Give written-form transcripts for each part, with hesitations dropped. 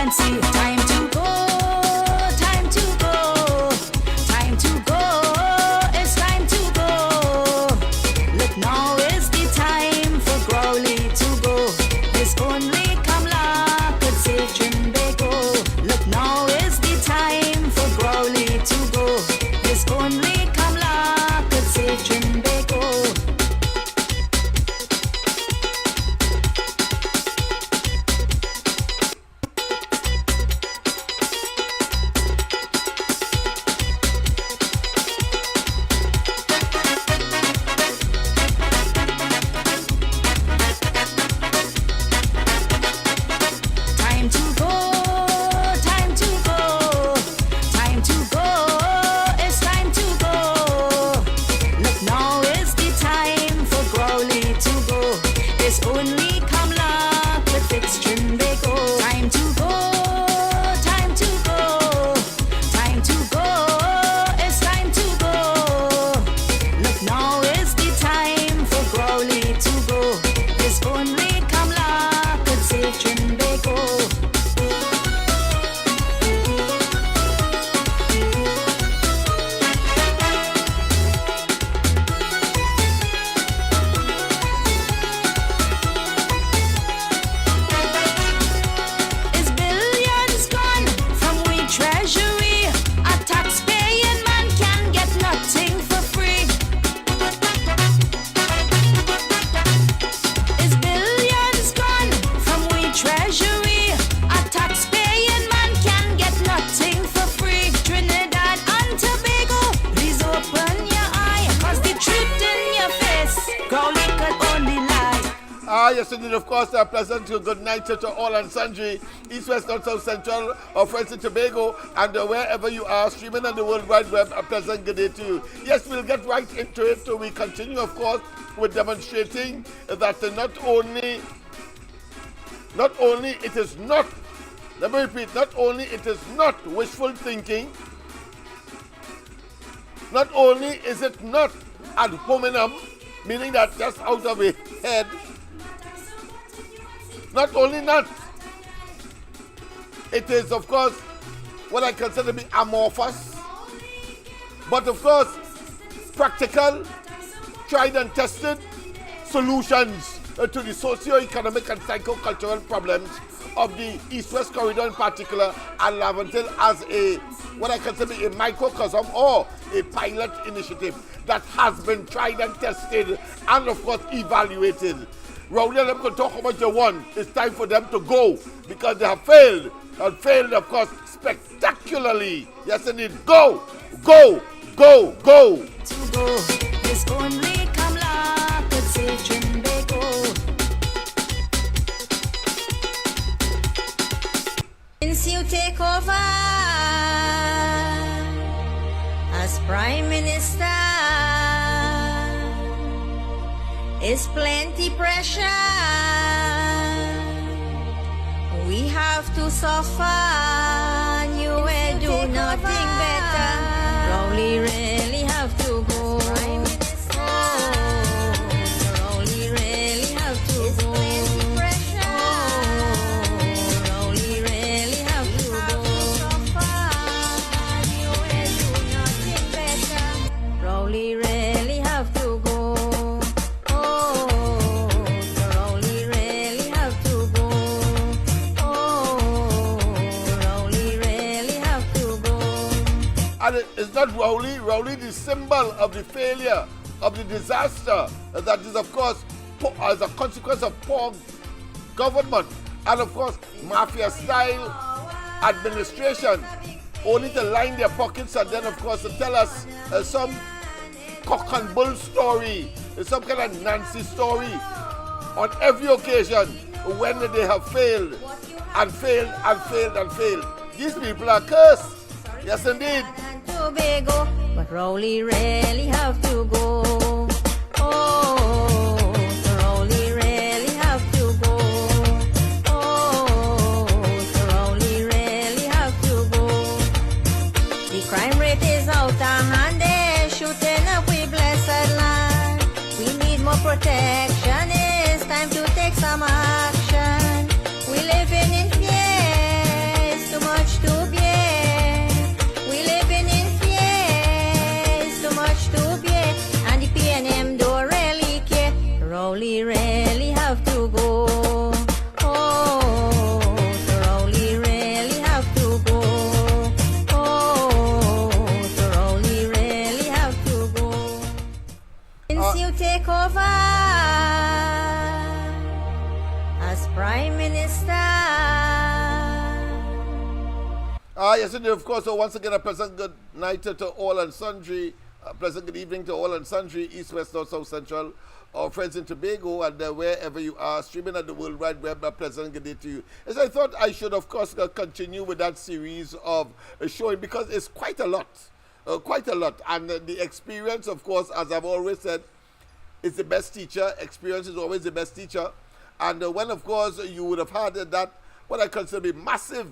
Nancy. Time to go, time to go, time to go, it's time to go. Look, now is the time for Crowley to go. It's only Kamla could save Trinbago. Look, now is the time for Crowley to go. It's only Kamla could save Trinbago. Time to go, time to go, time to go, it's time to go. Look, now is the time for Crowley to go. It's only Kamla could fix Trinbago. Time to go, time to go, time to go, it's time to go. Look, now is the time for Crowley to go. It's only Kamla could save Trinbago. Is billions gone from we treasury? A taxpaying man can get nothing for free. Is billions gone from we treasury? A taxpaying man can get nothing for free. Trinidad and Tobago, please open your eye, 'cause the truth in your face, Crowley could only lie. Yes, indeed, of course, a pleasant good night to all and sundry, East, West, North, South, Central, or Friends in Tobago, and wherever you are, streaming on the World Wide Web, a pleasant good day to you. Yes, we'll get right into it. So we continue, of course, with demonstrating that not only it is not, let me repeat, not only it is not wishful thinking, not only is it not ad hominem, meaning that just out of a head, not only not, it is, of course, what I consider to be amorphous, but of course, practical, tried and tested solutions to the socio-economic and psycho-cultural problems of the East-West Corridor in particular, and Laventille as a, what I consider to be a microcosm or a pilot initiative that has been tried and tested and, of course, evaluated. Rowley and them can talk about the one. It's time for them to go because they have failed, and failed, of course, spectacularly. Yes, indeed. Go, go, go, go. To go, it's only Kamla could save Trinbago. Since you take over as Prime Minister, it's plenty pressure. We have to suffer, and you will do nothing better. Rowley really have to go. Rowley really have to go. Rowley really have to go. Rowley really have to go. Rowley really have to go. Rowley really have to go. And it's not Rowley the symbol of the failure, of the disaster that is, of course, as a consequence of poor government and, of course, mafia-style administration, only to line their pockets and then, of course, to tell us some cock and bull story, some kind of Nancy story on every occasion when they have failed and failed and failed and failed. These people are cursed. Yes, indeed. Tobago, but Rowley really have to go. Rowley really have to go. Rowley really have to go. The crime rate is out of hand, they're shooting up we blessed land. We need more protection, it's time to take some action. We living in fear. Yes, indeed, of course. So once again, a pleasant good night to all and sundry. A pleasant good evening to all and sundry, East, West, North, South, Central, our friends in Tobago, and wherever you are, streaming at the World Wide Web. A pleasant good day to you. As I thought I should, of course, continue with that series of showing, because it's quite a lot. Quite a lot. And the experience, of course, as I've always said, is the best teacher. Experience is always the best teacher. And when, of course, you would have had that, what I consider to be massive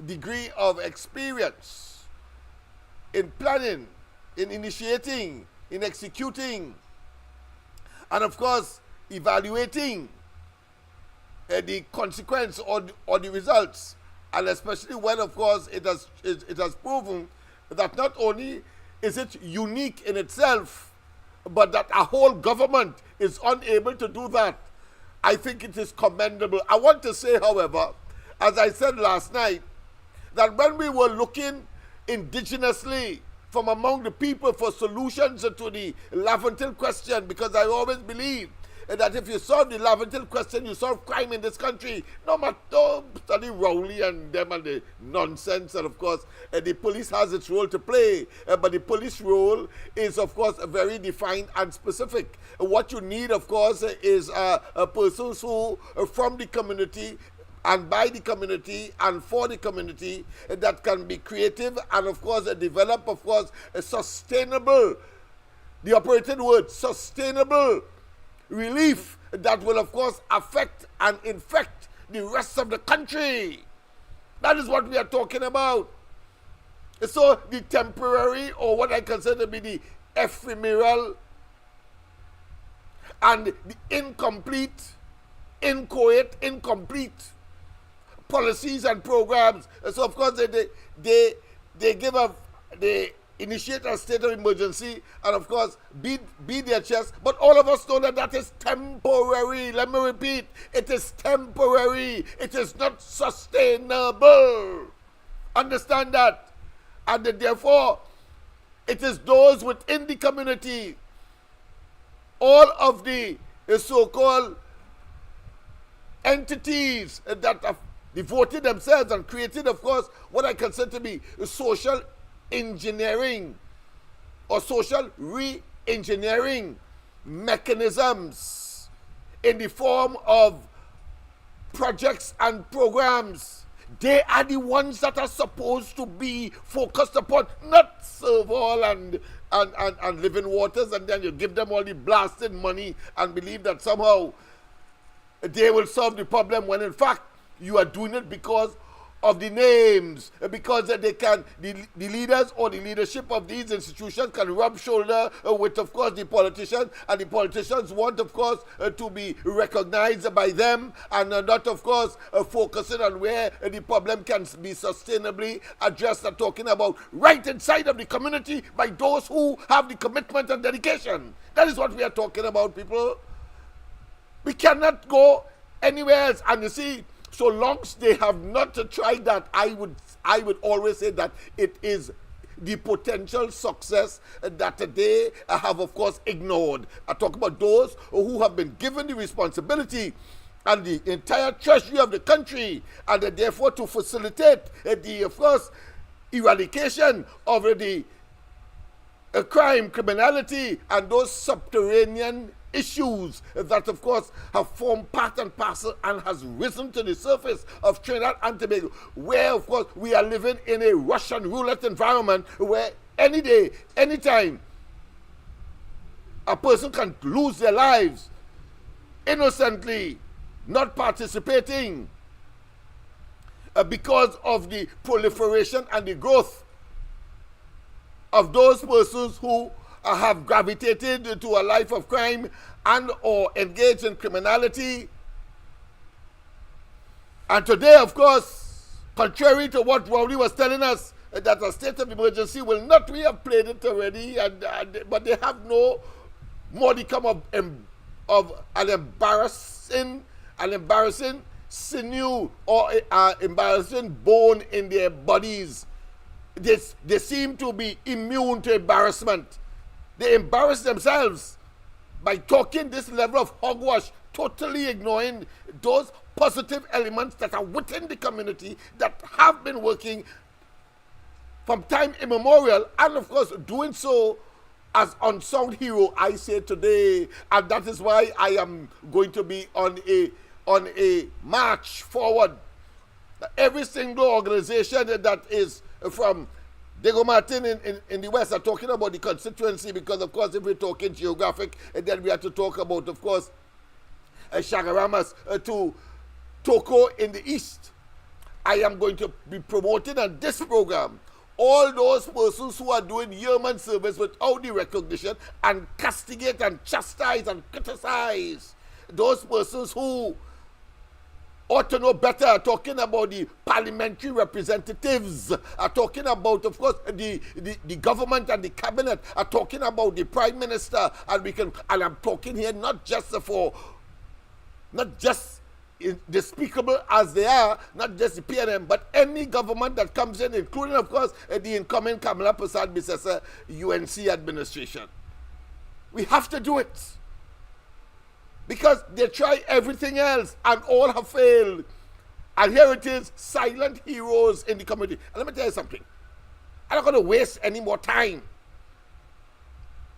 degree of experience in planning, in initiating, in executing, and of course evaluating the consequence or the results, and especially when, of course, it has proven that not only is it unique in itself, but that a whole government is unable to do that. I think it is commendable. I want to say, however, as I said last night, that when we were looking indigenously from among the people for solutions to the Laventille question, because I always believe that if you solve the Laventille question, you solve crime in this country. No matter, study Rowley and them and the nonsense, and of course the police has its role to play, but the police role is, of course, very defined and specific. What you need, of course, is persons who from the community and by the community and for the community that can be creative and, of course, develop, of course, a sustainable, the operating word, sustainable relief that will, of course, affect and infect the rest of the country. That is what we are talking about. So the temporary, or what I consider to be the ephemeral and the incomplete, inchoate, incomplete policies and programs. So of course they initiate a state of emergency and, of course, beat their chest. But all of us know that that is temporary. Let me repeat, it is temporary. It is not sustainable. Understand that. And therefore, it is those within the community, all of the so-called entities that have devoted themselves and created, of course, what I consider to be social engineering or social re-engineering mechanisms in the form of projects and programs. They are the ones that are supposed to be focused upon, not serve all and living waters, and then you give them all the blasted money and believe that somehow they will solve the problem, when in fact you are doing it because of the names, because they can, the leaders or the leadership of these institutions can rub shoulder with, of course, the politicians, and the politicians want, of course, to be recognized by them, and not, of course, focusing on where the problem can be sustainably addressed, and talking about right inside of the community by those who have the commitment and dedication. That is what we are talking about, people. We cannot go anywhere else. And you see, so long as they have not tried that, I would always say that it is the potential success that they have, of course, ignored. I talk about those who have been given the responsibility and the entire treasury of the country, and therefore to facilitate the, of course, eradication of the crime, criminality, and those subterranean issues that, of course, have formed part and parcel and has risen to the surface of Trinidad and Tobago, where, of course, we are living in a Russian roulette environment where any day, anytime, a person can lose their lives innocently, not participating, because of the proliferation and the growth of those persons who have gravitated to a life of crime and or engaged in criminality. And today, of course, contrary to what Rowley was telling us, that a state of emergency will not, we have played it already, but they have no modicum of an embarrassing sinew or embarrassing bone in their bodies. They seem to be immune to embarrassment. They embarrass themselves by talking this level of hogwash, totally ignoring those positive elements that are within the community that have been working from time immemorial, and of course doing so as unsung hero, I say today, and that is why I am going to be on a march forward. Every single organization that is from Diego Martin in the West are talking about the constituency, because of course if we're talking geographic, and then we have to talk about, of course, Shagaramas to Toko in the East. I am going to be promoting on this program all those persons who are doing yeoman service without the recognition, and castigate and chastise and criticize those persons who ought to know better. Talking about the parliamentary representatives, are talking about, of course, the government and the cabinet, are talking about the prime minister, and I'm talking here not just despicable as they are, not just the PNM, but any government that comes in, including, of course, the incoming Kamala Prasad Bisesa UNC administration. We have to do it. Because they try everything else and all have failed. And here it is, silent heroes in the community. And let me tell you something. I'm not going to waste any more time.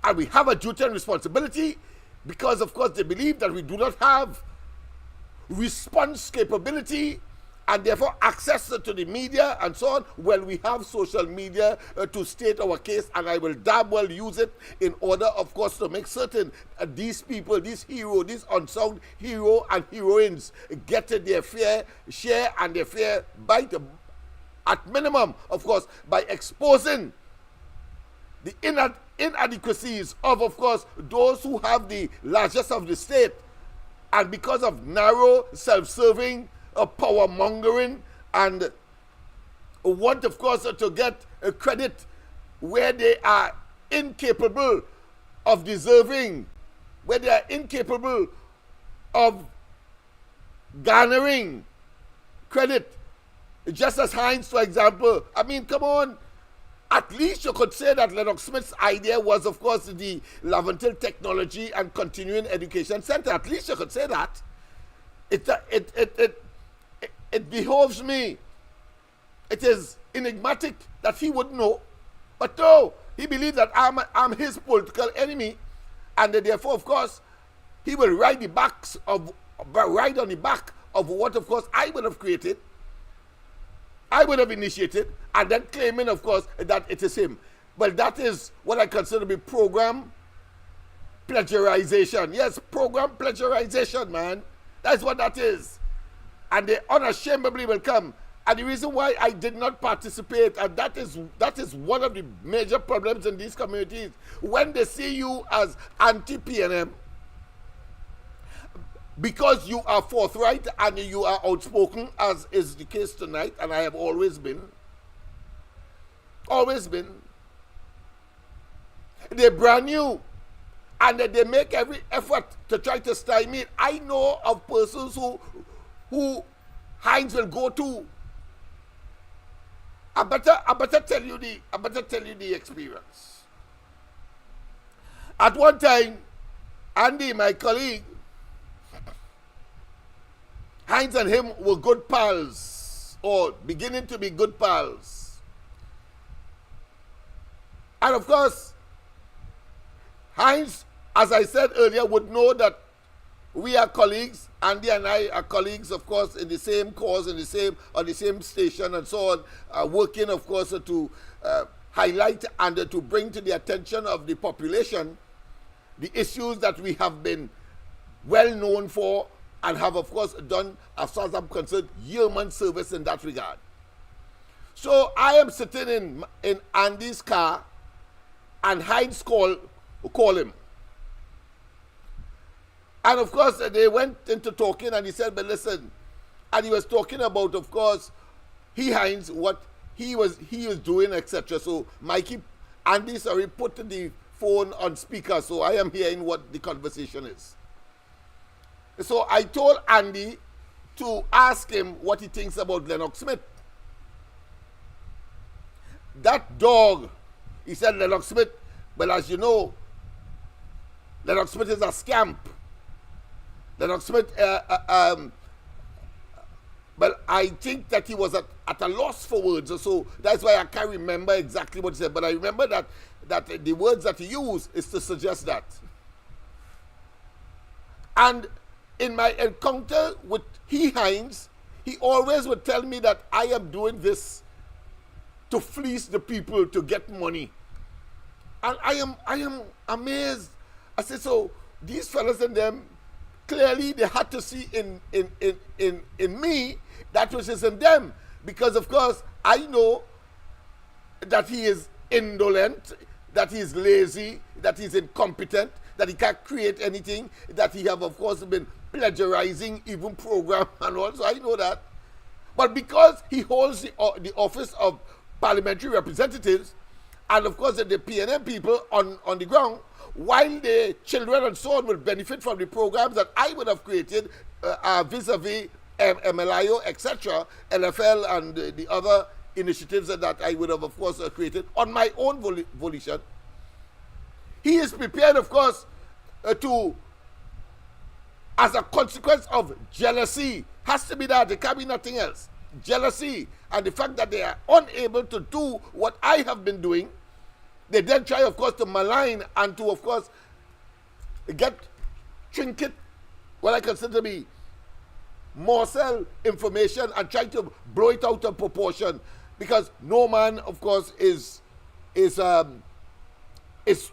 And we have a duty and responsibility, because, of course, they believe that we do not have response capability and therefore access to the media and so on. Well, we have social media to state our case, and I will damn well use it in order, of course, to make certain these people, these heroes, these unsung hero and heroines get their fair share and their fair bite, at minimum, of course, by exposing the inadequacies of course, those who have the largest of the state, and because of narrow, self-serving, power mongering, and want, of course, to get credit where they are incapable of deserving, where they are incapable of garnering credit. Just as Hines, for example, I mean, come on. At least you could say that Lennox Smith's idea was, of course, the Laventil Technology and Continuing Education Center. At least you could say that. It behoves me. It is enigmatic that he would know. But no, he believes that I'm his political enemy, and therefore, of course, he will ride on the back of what, of course, I would have created, I would have initiated, and then claiming, of course, that it is him. Well, that is what I consider to be program plagiarization. Yes, program plagiarization, man. That's what that is. And they unashamedly will come. And the reason why I did not participate, and that is one of the major problems in these communities, when they see you as anti-PNM, because you are forthright and you are outspoken, as is the case tonight, and I have always been. They're brand new, and they make every effort to try to stymie it. I know of persons who Hines will go to. I better tell you the experience. At one time, Andy, my colleague, Hines and him were good pals, or beginning to be good pals. And of course, Hines, as I said earlier, would know that we are colleagues. Andy and I are colleagues, of course, in the same cause, on the same station and so on, working, of course, to highlight and to bring to the attention of the population the issues that we have been well known for and have, of course, done, as far as I'm concerned, yeoman service in that regard. So I am sitting in Andy's car, and Hines call him. And of course, they went into talking, and he said, but listen, and he was talking about, of course, Hines, what he was doing, etc. So Andy, put the phone on speaker, so I am hearing what the conversation is. So I told Andy to ask him what he thinks about Lennox Smith. That dog, he said, Lennox Smith, well, as you know, Lennox Smith is a scamp. Lennox Smith Well, I think that he was at a loss for words, so that's why I can't remember exactly what he said. But I remember that the words that he used is to suggest that. And in my encounter with Hines, he always would tell me that I am doing this to fleece the people to get money. And I am amazed. I said, so these fellas and them, clearly they had to see in me that which is in them. Because of course, I know that he is indolent, that he is lazy, that he is incompetent, that he can't create anything, that he have of course been plagiarizing even program and all. So I know that. But because he holds the office of parliamentary representatives, and of course the PNM people on the ground, while the children and so on will benefit from the programs that I would have created vis-a-vis MLIO, etc., LFL and the other initiatives that I would have of course created on my own volition, he is prepared of course to, as a consequence of jealousy, has to be that, there can't be nothing else, jealousy and the fact that they are unable to do what I have been doing. They then try, of course, to malign and to, of course, get trinket, what I consider to be morsel information and try to blow it out of proportion. Because no man, of course, is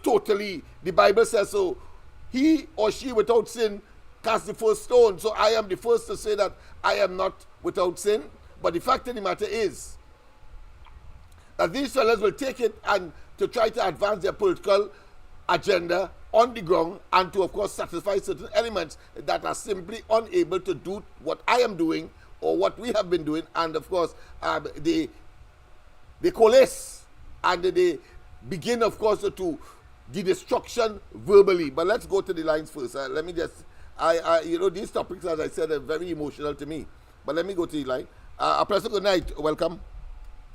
totally, the Bible says so, he or she without sin cast the first stone. So I am the first to say that I am not without sin. But the fact of the matter is that these fellows will take it and to try to advance their political agenda on the ground and to, of course, satisfy certain elements that are simply unable to do what I am doing or what we have been doing. And, of course, they coalesce and they begin, of course, to the destruction verbally. But let's go to the lines first. Let me just, these topics, as I said, are very emotional to me. But let me go to the line. Professor, good night. Welcome.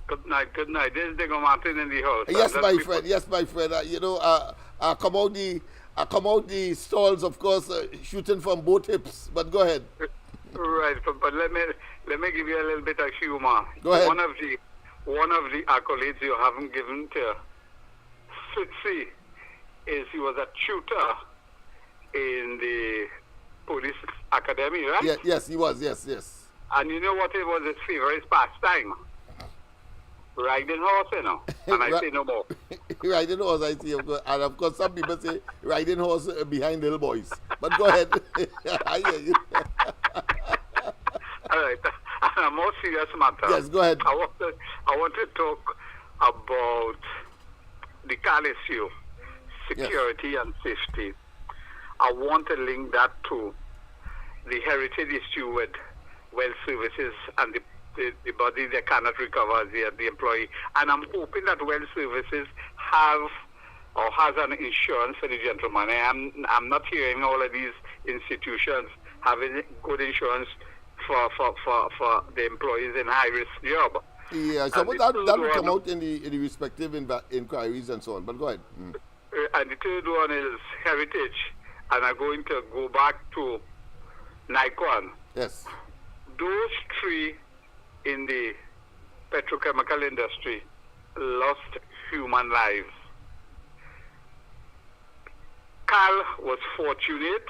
Good night, good night. This is Diego Martin in the house. Yes, my friend. Yes, my friend. I come out the stalls, of course, shooting from both hips. But go ahead. Right, but let me give you a little bit of humor. Go ahead. One of the accolades you haven't given to Fitzy is he was a tutor in the police academy, right? Yes, he was. Yes. And you know what it was his favorite pastime? Riding horse, you know. And I say no more. Riding horse, I see. And of course, some people say riding horse behind little boys. But go ahead. I hear you. All right. On a more serious matter. Yes, go ahead. I want to talk about the CAL issue, security and safety. I want to link that to the heritage issue with well services and the body that cannot recover the employee. And I'm hoping that well services has an insurance for the gentleman. I'm not hearing all of these institutions having good insurance for the employees in high risk job. Yeah, so that will come out in the respective inquiries and so on. But go ahead. And the third one is heritage. And I'm going to go back to Nikon. Yes. Those three in the petrochemical industry lost human lives. CAL was fortunate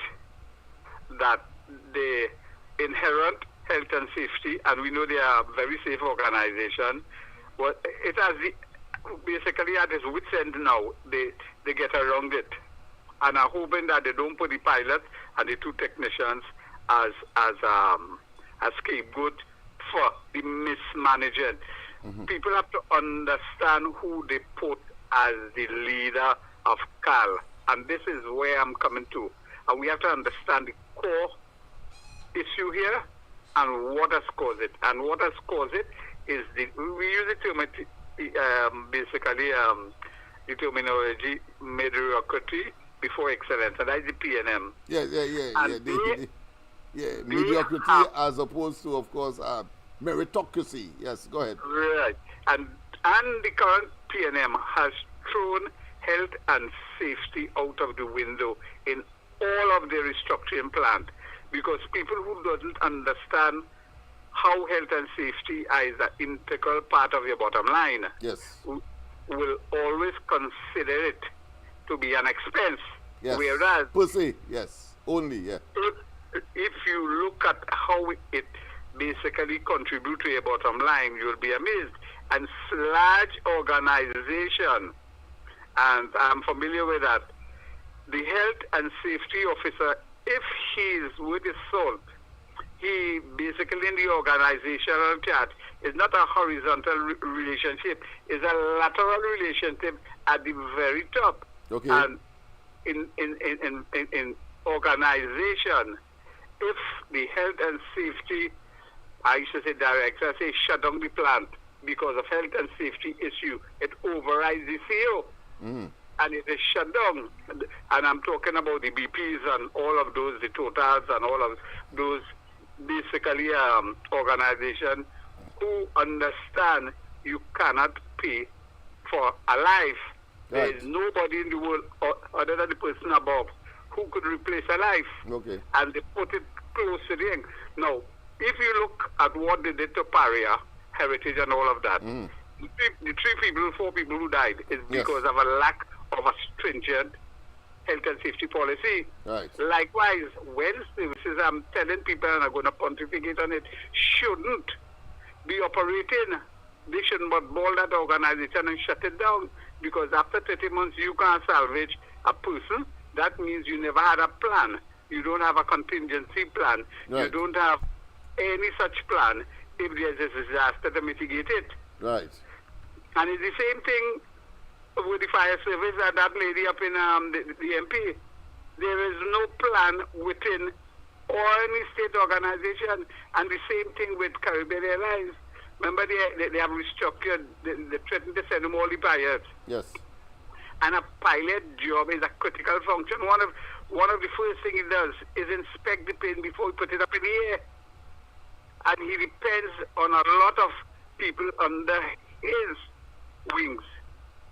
that the inherent health and safety, and we know they are a very safe organization, but it has basically at its wit's end now. They get around it. And I'm hoping that they don't put the pilot and the two technicians as scapegoat for the mismanagement. Mm-hmm. People have to understand who they put as the leader of CAL. And this is where I'm coming to. And we have to understand the core issue here and what has caused it. And what has caused it is we use the term, basically the terminology mediocrity before excellence, and that's the PNM. Mediocrity as opposed to, of course, meritocracy. Yes, go ahead. Right. And the current PNM has thrown health and safety out of the window in all of the restructuring plan, because people who doesn't understand how health and safety is an integral part of your bottom line, Yes. will always consider it to be an expense. Yes. Whereas Per se, yes. Only, yeah. if you look at how it basically contributes to your bottom line, you'll be amazed. And large organization, and I'm familiar with that, the health and safety officer, if he is with his salt, he basically in the organizational chart is not a horizontal relationship, it's a lateral relationship at the very top. Okay. And in organization, if the health and safety, I used to say director, say shut down the plant because of health and safety issue, it overrides the CEO. And it is shut down. And I'm talking about the BPs and all of those, the Totals and all of those basically organizations who understand you cannot pay for a life. There is nobody in the world other than the person above who could replace a life. Okay. And they put it close to the end. Now, if you look at what they did to Paria, Heritage and all of that, the four people who died is because of a lack of a stringent health and safety policy. Right. Likewise, when services, I'm telling people, and I'm going to pontificate on it, shouldn't be operating. They shouldn't ball that organization and shut it down, because after 30 months you can't salvage a person. That means you never had a plan. You don't have a contingency plan. Right. You don't have any such plan if there's a disaster to mitigate it. Right. And it's the same thing with the fire service and that lady up in the MP. There is no plan within or any state organization. And the same thing with Caribbean Airlines. Remember, they have restructured, they threatened to send them all the pilots. Yes. And a pilot job is a critical function. One of the first things he does is inspect the plane before he put it up in the air. And he depends on a lot of people under his wings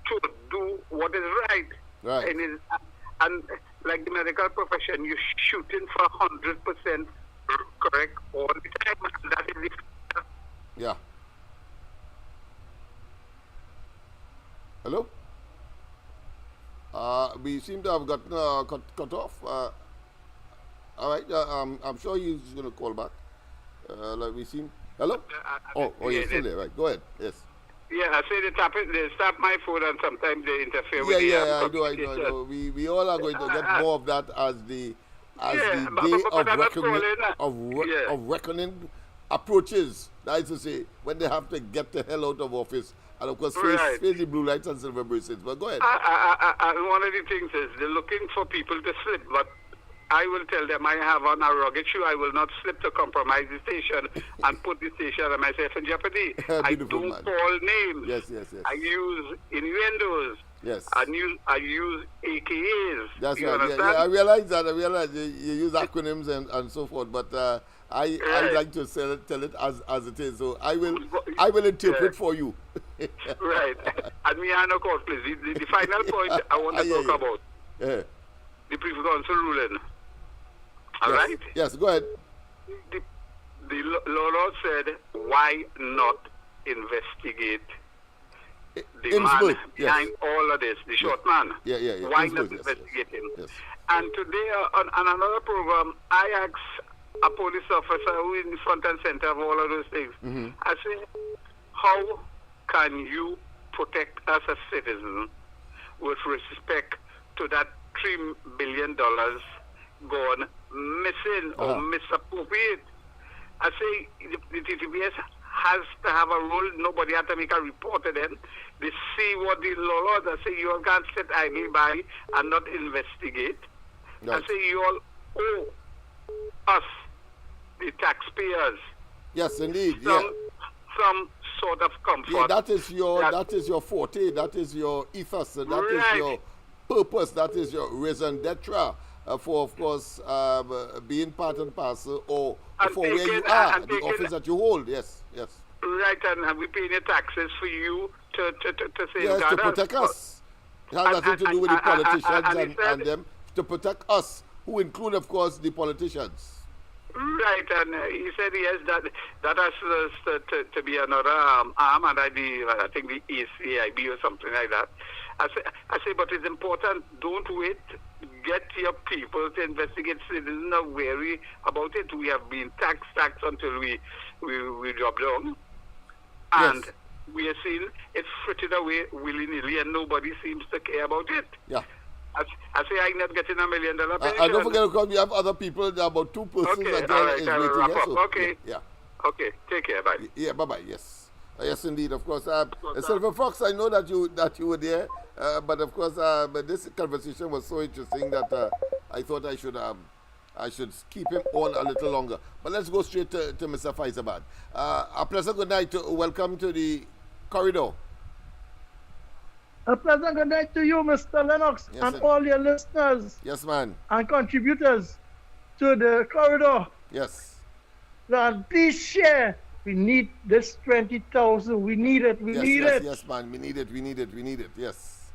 to do what is right. Right. And like the medical profession, you're shooting for 100% correct all the time. And that is the... Yeah. Hello? We seem to have gotten cut off. All right. I'm sure he's going to call back. Like we seem. Hello? You're still there. Right. Go ahead. Yes. Yeah, I say they stop my phone and sometimes they interfere with the I know. We all are going to get more of that as the day of reckoning approaches. That is to say, when they have to get the hell out of office and of course face the blue lights and silver bracelets. But go ahead. One of the things is they're looking for people to slip, but I will tell them I have on a rugged shoe. I will not slip to compromise the station and put the station and myself in jeopardy. I don't call names. Yes. I use innuendos. Yes. I use AKAs. That's you right. Understand? I realize that. I realize you use acronyms and so forth. But I like to tell it as it is. So I will interpret for you. Right. And me and of course, please. The final point I want to talk about. Yeah. The Privy Council ruling. All right? Yes, go ahead. The law said, why not investigate the man behind all of this, the short man? Yeah. Why not investigate him? Yes. And today on another program, I asked a police officer who is in front and center of all of those things. I said, how can you protect us as citizens with respect to that $3 billion gone missing or misappropriate? I say the TTBS has to have a role. Nobody has to make a report to them. They see what the law is. I say you all can't sit idly by and not investigate. Right. I say you all owe us, the taxpayers. Yes, indeed. Some sort of comfort. Yeah, that is your forte. That is your ethos. That is your purpose. That is your raison d'etre for, of course, being part and parcel or for where you are, the office that you hold. Yes. Right, and we pay the taxes for you to safeguard us. Yes, to protect us. It has nothing to do with the politicians and them. To protect us, who include, of course, the politicians. Right, and he said yes, that has to be another arm, and I think the ACIB or something like that. I say, but it's important. Don't wait. Get your people to investigate. Citizens are wary about it. We have been taxed until we drop down, and Yes. we are seeing it frittered away willy nilly, and nobody seems to care about it. Yeah. I say I'm not getting $1 million pension. And don't forget, because we have other people, there are about 2 persons Okay, again all right, is I will waiting wrap here. up. So, Okay. Yeah. Okay, take care. Bye. Yeah, bye-bye, yes. Yes, indeed, of course. Silver Fox, I know that you were there, but of course, but this conversation was so interesting that I thought I should keep him on a little longer. But let's go straight to Mr. Faizabad. A pleasant good night. Welcome to the corridor. A pleasant good night to you, Mr. Lennox, Yes, and sir. all your listeners Yes, man. and contributors to the corridor. Yes. And please share. We need this 20,000. We need it. We Yes, need yes, it. yes, man. We need it. Yes.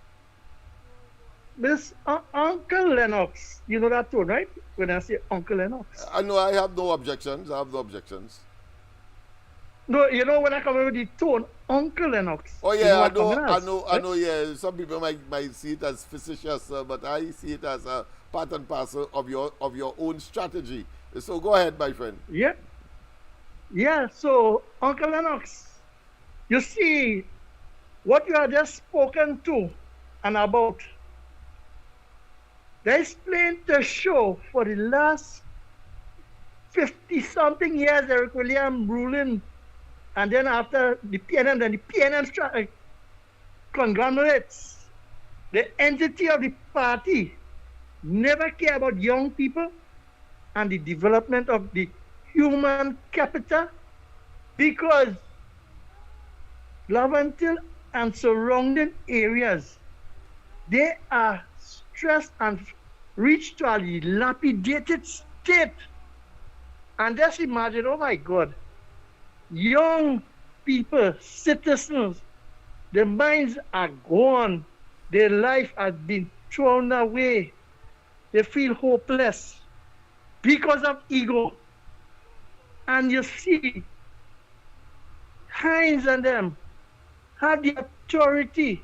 This Uncle Lennox, you know that tone, right? When I say Uncle Lennox. I know I have no objections. No, you know when I come in with the tone, Uncle Lennox. Oh you yeah, what coming as, I right? know. Yeah, some people might see it as facetious, but I see it as a part and parcel of your own strategy. So go ahead, my friend. Yeah. Yeah, so Uncle Lennox, you see what you have just spoken to and about. There's plenty to show for the last 50-something years, Eric William ruling, and then after the PNM, then the PNM conglomerates, the entity of the party never care about young people and the development of the human capital, because Laventil and surrounding areas, they are stressed and reached to a dilapidated state. And just imagine, oh my God, young people, citizens, their minds are gone, their life has been thrown away, they feel hopeless because of ego. And you see, Hines and them have the authority.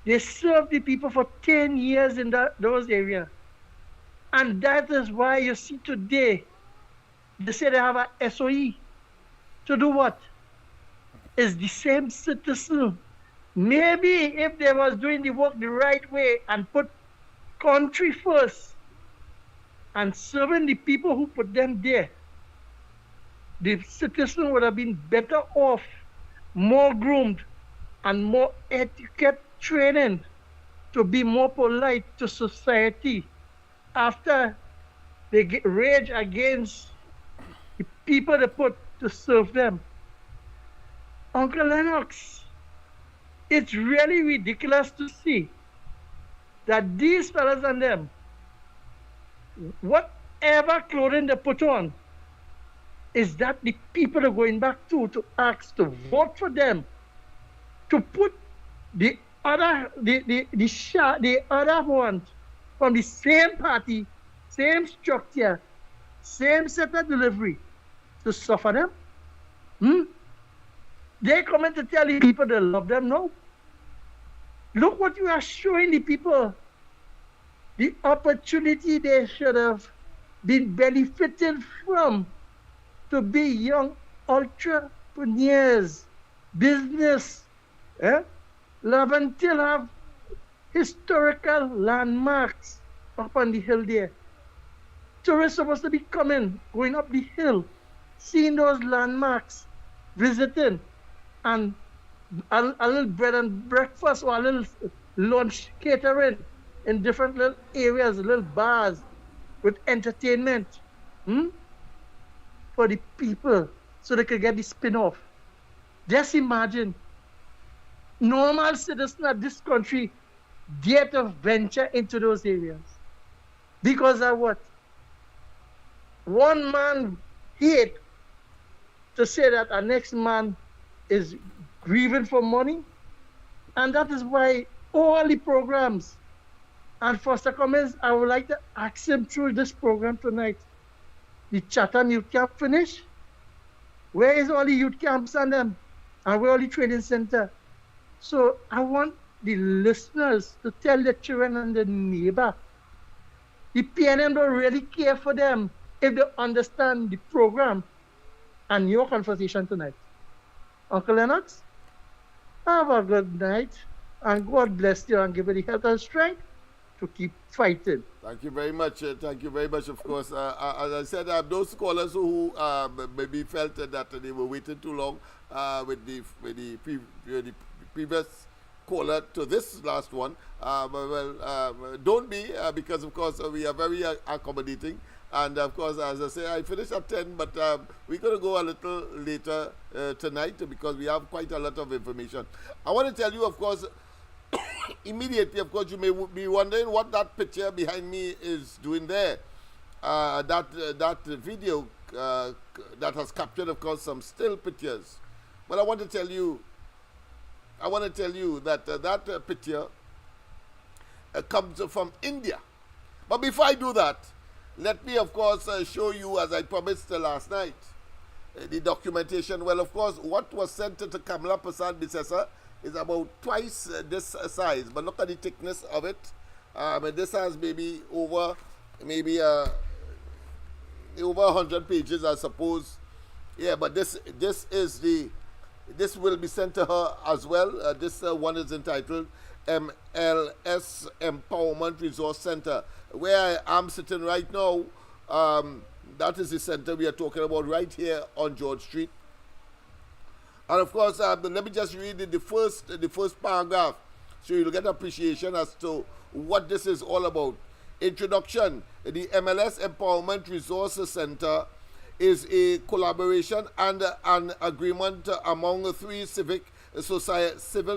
They serve the people for 10 years in those areas. And that is why you see today, they say they have a SOE. To do what? It's the same citizen. Maybe if they was doing the work the right way and put country first and serving the people who put them there, the citizen would have been better off, more groomed, and more etiquette training to be more polite to society after they rage against the people they put to serve them. Uncle Lennox, it's really ridiculous to see that these fellas and them, whatever clothing they put on, is that the people are going back to ask to vote for them, to put the other one from the same party, same structure, same set of delivery, to suffer them. They come in to tell the people they love them. No. Look what you are showing the people. The opportunity they should have been benefited from to be young entrepreneurs, business. Laventil have historical landmarks up on the hill there. Tourists supposed to be coming, going up the hill, seeing those landmarks, visiting, and a little bread and breakfast or a little lunch catering in different little areas, little bars with entertainment for the people so they could get the spin-off. Just imagine, normal citizens of this country dare to venture into those areas. Because of what? One man hate to say that our next man is grieving for money. And that is why all the programs, and Foster Cummins, I would like to ask him through this program tonight, The Chatham Youth Camp finished. Where is all the youth camps and them? And where all the training center? So I want the listeners to tell their children and their neighbor. The PNM don't really care for them if they understand the program and your conversation tonight. Uncle Lennox, have a good night, and God bless you and give you the health and strength to keep fighting. Thank you very much. Thank you very much, of course. As I said, those callers who maybe felt that they were waiting too long with the previous caller to this last one, don't be, because, of course, we are very accommodating. And, of course, as I say, I finished at 10, but we're going to go a little later tonight because we have quite a lot of information. I want to tell you, of course, immediately, of course, you may be wondering what that picture behind me is doing there. That video that has captured, of course, some still pictures. But I want to tell you that that picture comes from India. But before I do that, let me, of course, show you, as I promised last night, the documentation. Well, of course, what was sent to Kamala Prasad Bisesa is about twice this size. But look at the thickness of it. This has maybe over 100 pages, I suppose. Yeah, but this will be sent to her as well. This one is entitled MLS Empowerment Resource Center. Where I am sitting right now, that is the center we are talking about right here on George Street. And of course, let me just read the first paragraph so you'll get appreciation as to what this is all about. Introduction. The MLS Empowerment Resource Center is a collaboration and an agreement among three civil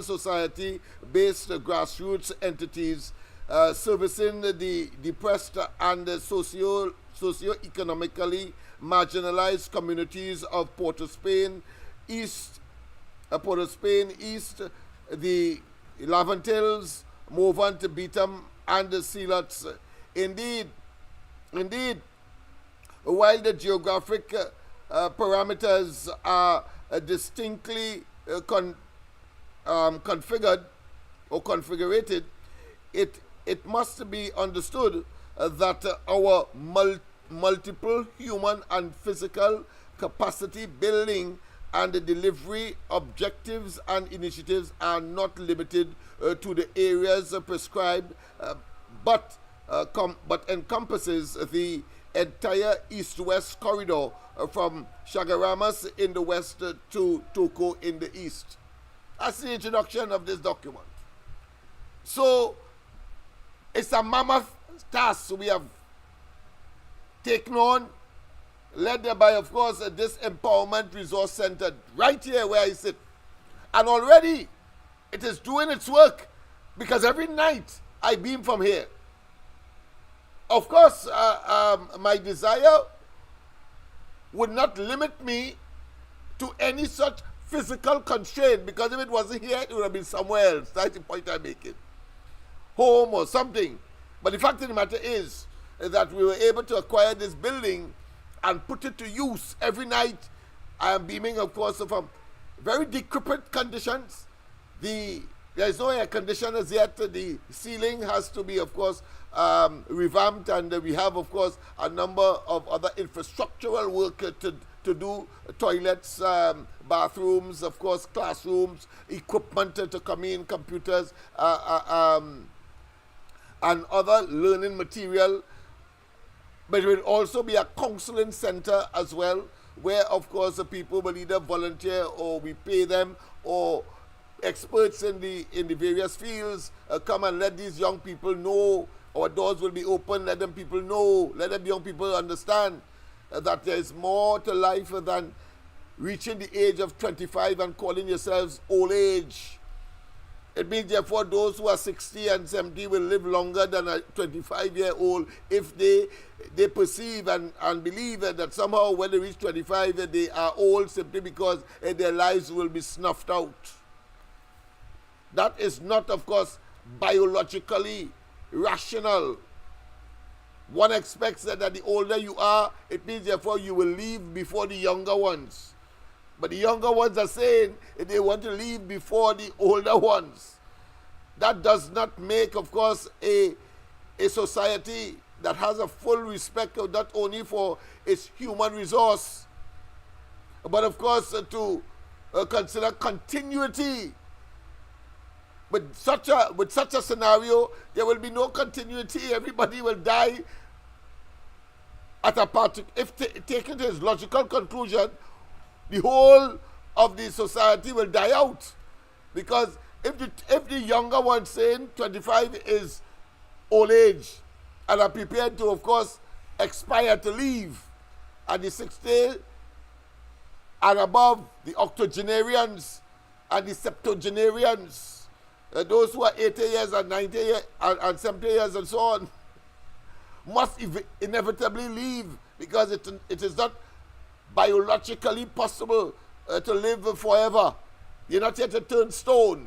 society-based grassroots entities servicing the depressed and socio-economically marginalized communities of Port of Spain East, the Laventils, Morvant, Beetham, and the Sealots. Indeed, while the geographic parameters are distinctly configured or configurated, it must be understood that our multiple human and physical capacity building and the delivery objectives and initiatives are not limited to the areas prescribed, but encompasses the entire east-west corridor from Chagaramas in the west to Toko in the east. That's the introduction of this document. So it's a mammoth task we have taken on, led by, of course, this Empowerment Resource Center right here where I sit. And already it is doing its work because every night I beam from here. Of course, my desire would not limit me to any such physical constraint, because if it wasn't here, it would have been somewhere else. That's the point I'm making. Home or something. But the fact of the matter is that we were able to acquire this building and put it to use every night. I am beaming, of course, from very decrepit conditions. There is no air conditioners yet. The ceiling has to be, of course, revamped, and we have, of course, a number of other infrastructural work to do. Toilets, bathrooms, of course, classrooms, equipment to come in, computers, and other learning material. But it will also be a counseling center as well, where, of course, the people will either volunteer or we pay them, or experts in the various fields come and let these young people know. Our doors will be open. Let them people know. Let them young people understand that there is more to life than reaching the age of 25 and calling yourselves old age. It means, therefore, those who are 60 and 70 will live longer than a 25-year-old if they perceive and believe that somehow when they reach 25, they are old simply because their lives will be snuffed out. That is not, of course, biologically rational. one expects that the older you are, it means therefore you will leave before the younger ones. But the younger ones are saying they want to leave before the older ones. That does not make, of course, a society that has a full respect of not only for its human resource, but of course to consider continuity. With such a scenario, there will be no continuity. Everybody will die at a part. If taken to its logical conclusion, the whole of the society will die out. Because if the younger one saying 25 is old age and are prepared to, of course, expire to leave, and the 60 and above, the octogenarians and the septuagenarians, those who are 80 years and 90 years and 70 years and so on, must inevitably leave, because it is not biologically possible to live forever. You're not yet a turned stone.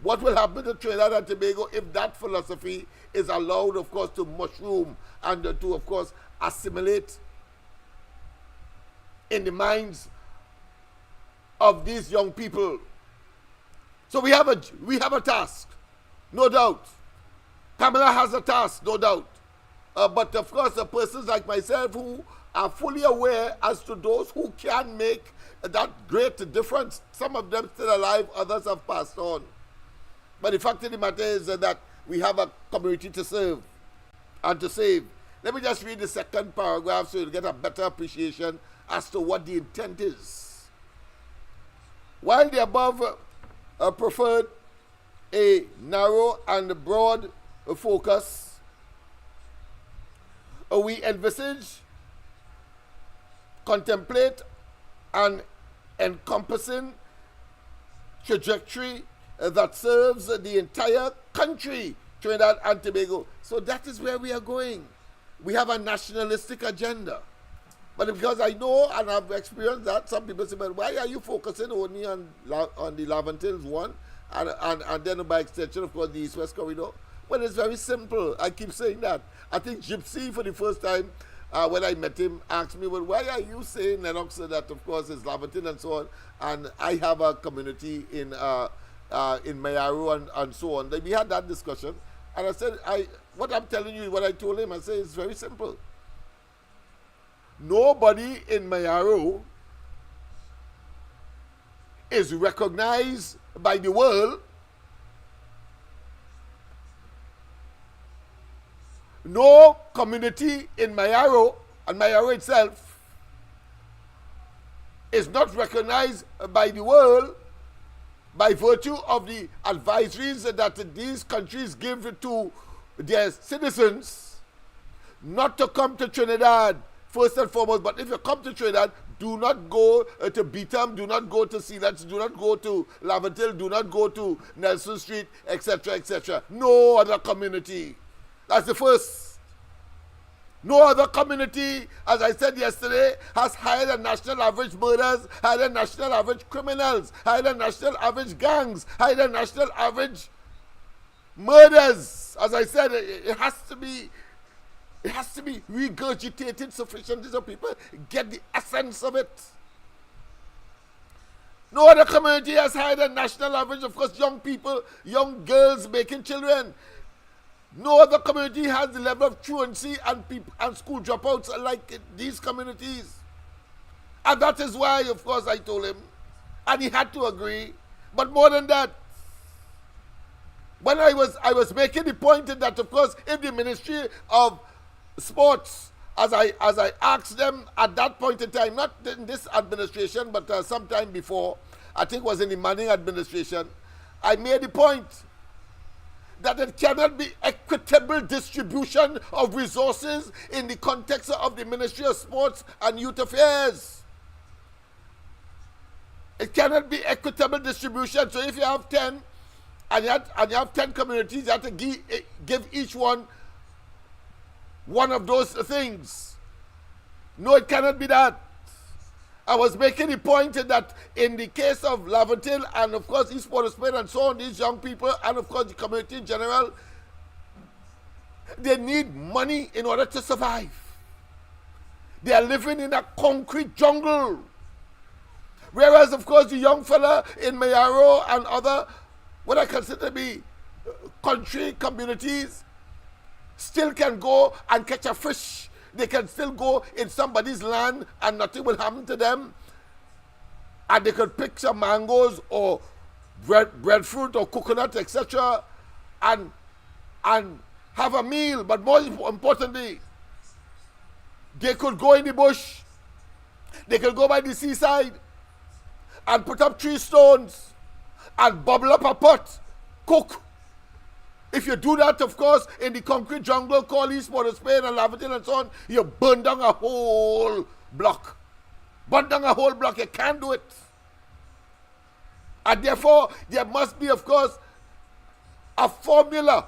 What will happen to Trinidad and Tobago if that philosophy is allowed, of course, to mushroom and to, of course, assimilate in the minds of these young people? So we have a task, no doubt. Pamela has a task, no doubt. But of course, the persons like myself who are fully aware as to those who can make that great difference. Some of them still alive, others have passed on. But the fact of the matter is that we have a community to serve and to save. Let me just read the second paragraph so you'll get a better appreciation as to what the intent is. While the above preferred a narrow and broad focus, we envisage, contemplate an encompassing trajectory that serves the entire country, Trinidad and Tobago. So that is where we are going. We have a nationalistic agenda. But because I know and I've experienced that, some people say, but why are you focusing only on the Laventille Hills one and then by extension, of course, the East-West Corridor? Well, it's very simple. I keep saying that. I think Gypsy, for the first time, when I met him, asked me, well, why are you saying, Lennox, that, of course, is Laventille and so on, and I have a community in Mayaro and so on. We had that discussion, and I said, what I'm telling you, what I told him, I said, it's very simple. Nobody in Mayaro is recognized by the world. No community in Mayaro, and Mayaro itself, is not recognized by the world by virtue of the advisories that these countries give to their citizens not to come to Trinidad, first and foremost. But if you come to Trinidad, do not go to Beetham, do not go to Sealats, do not go to Laventille, do not go to Nelson Street, etc., etc. No other community. That's the first. No other community, as I said yesterday, has higher than national average murders, higher than national average criminals, higher than national average gangs, higher than national average murders. As I said, it has to be regurgitated sufficiently so people get the essence of it. No other community has higher than national average, of course, young people, young girls making children. No other community has the level of truancy and school dropouts like these communities. And that is why, of course, I told him, and he had to agree. But more than that, when I was making the point that, of course, if the Ministry of Sports, as I asked them at that point in time, not in this administration, but sometime before, I think it was in the Manning administration, I made the point that it cannot be equitable distribution of resources in the context of the Ministry of Sports and Youth Affairs. It cannot be equitable distribution. So if you have 10 and you have 10 communities, you have to give each one of those things. No, it cannot be that. I was making the point that in the case of Laventille and, of course, East Port of Spain and so on, these young people and, of course, the community in general, They need money in order to survive. They are living in a concrete jungle. Whereas, of course, the young fella in Mayaro and other, what I consider to be country communities, still can go and catch a fish. They can still go in somebody's land and nothing will happen to them. And they could pick some mangoes or breadfruit or coconut, etc. and have a meal. But more importantly, they could go in the bush. They could go by the seaside and put up 3 stones and bubble up a pot, cook. If you do that, of course, in the concrete jungle called East Port of Spain and Laverton and so on, you burn down a whole block. Burn down a whole block. You can't do it. And therefore, there must be, of course, a formula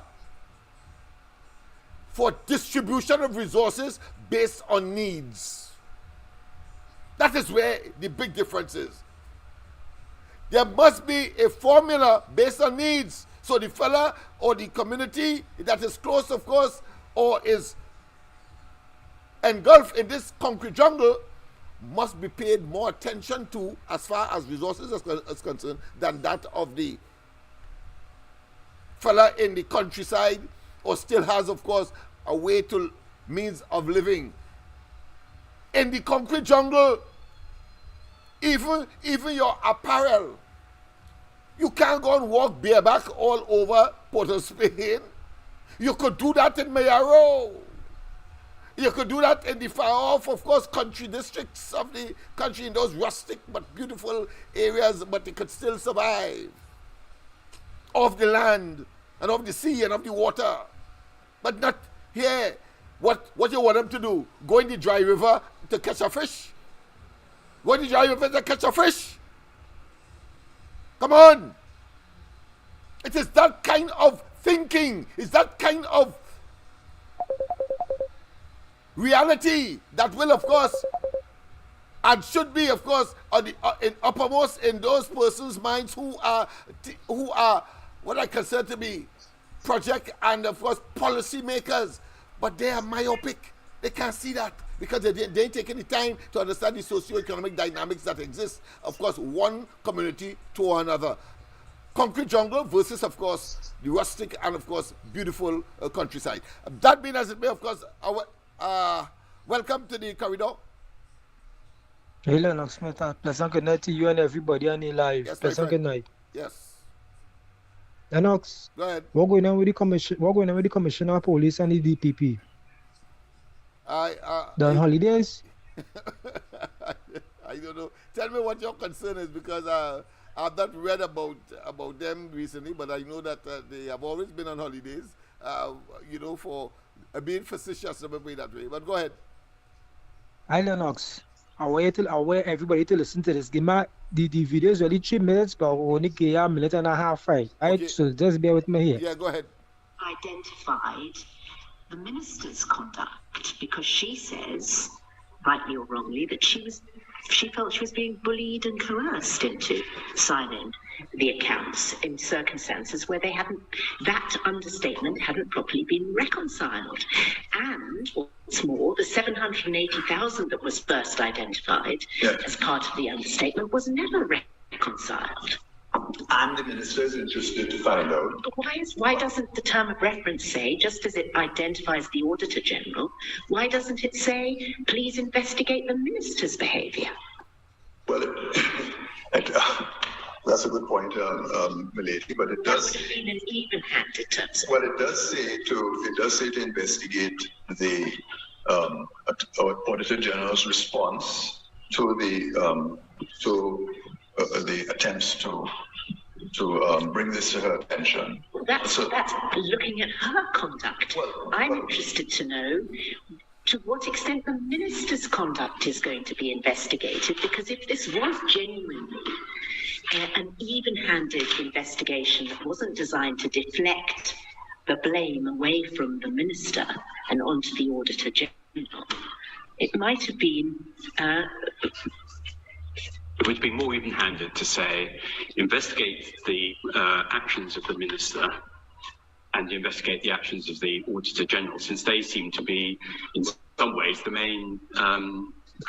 for distribution of resources based on needs. That is where the big difference is. There must be a formula based on needs. So the fella or the community that is close, of course, or is engulfed in this concrete jungle must be paid more attention to as far as resources is concerned than that of the fella in the countryside, or still has, of course, a way to means of living. In the concrete jungle, even your apparel, you can't go and walk bareback all over Port of Spain. You could do that in Mayaro. You could do that in the far off, of course, country districts of the country, in those rustic but beautiful areas, but they could still survive. Of the land and of the sea and of the water. But not here. What you want them to do? Go in the dry river to catch a fish? Go in the dry river to catch a fish? Come on. It is that kind of thinking, it's that kind of reality that will, of course, and should be, of course, on the, uppermost in those persons' minds who are what I consider to be project and, of course, policy makers. But they are myopic. They can't see that because they ain't taking the time to understand the socio-economic dynamics that exist, of course, one community to another. Concrete jungle versus, of course, the rustic and, of course, beautiful countryside. That being as it may, of course, welcome to the corridor. Hey, Lennox, pleasant good night to you and everybody on the live. Yes, pleasant good night. Yes. Lennox, Go ahead. what going on with the commissioner of police and the DPP? They're on holidays? I don't know. Tell me what your concern is, because I've not read about them recently, but I know that they have always been on holidays, for being facetious, let me put it that way. But go ahead. Hi, Lennox. I want everybody to listen to this. Give me the video is really 3 minutes, but only give a minute and a half, right? Okay. So just bear with me here. Yeah, go ahead. Identified the minister's conduct because she says, rightly or wrongly, that she felt she was being bullied and coerced into signing the accounts in circumstances where that understatement hadn't properly been reconciled. And what's more, the 780,000 that was first identified as part of the understatement was never reconciled. And the minister is interested to find out. But why doesn't the term of reference say, just as it identifies the Auditor General, why doesn't it say, please investigate the minister's behaviour? Well, that's a good point, Milady, but it does. That would have been an even-handed term. Well, it does say to investigate the Auditor General's response to the attempts to bring this to her attention. Well, that's looking at her conduct. I'm interested to know to what extent the minister's conduct is going to be investigated, because if this was genuinely an even-handed investigation that wasn't designed to deflect the blame away from the minister and onto the Auditor General, it might have been it would be more even-handed to say, investigate the actions of the minister and investigate the actions of the Auditor General, since they seem to be, in some ways, the main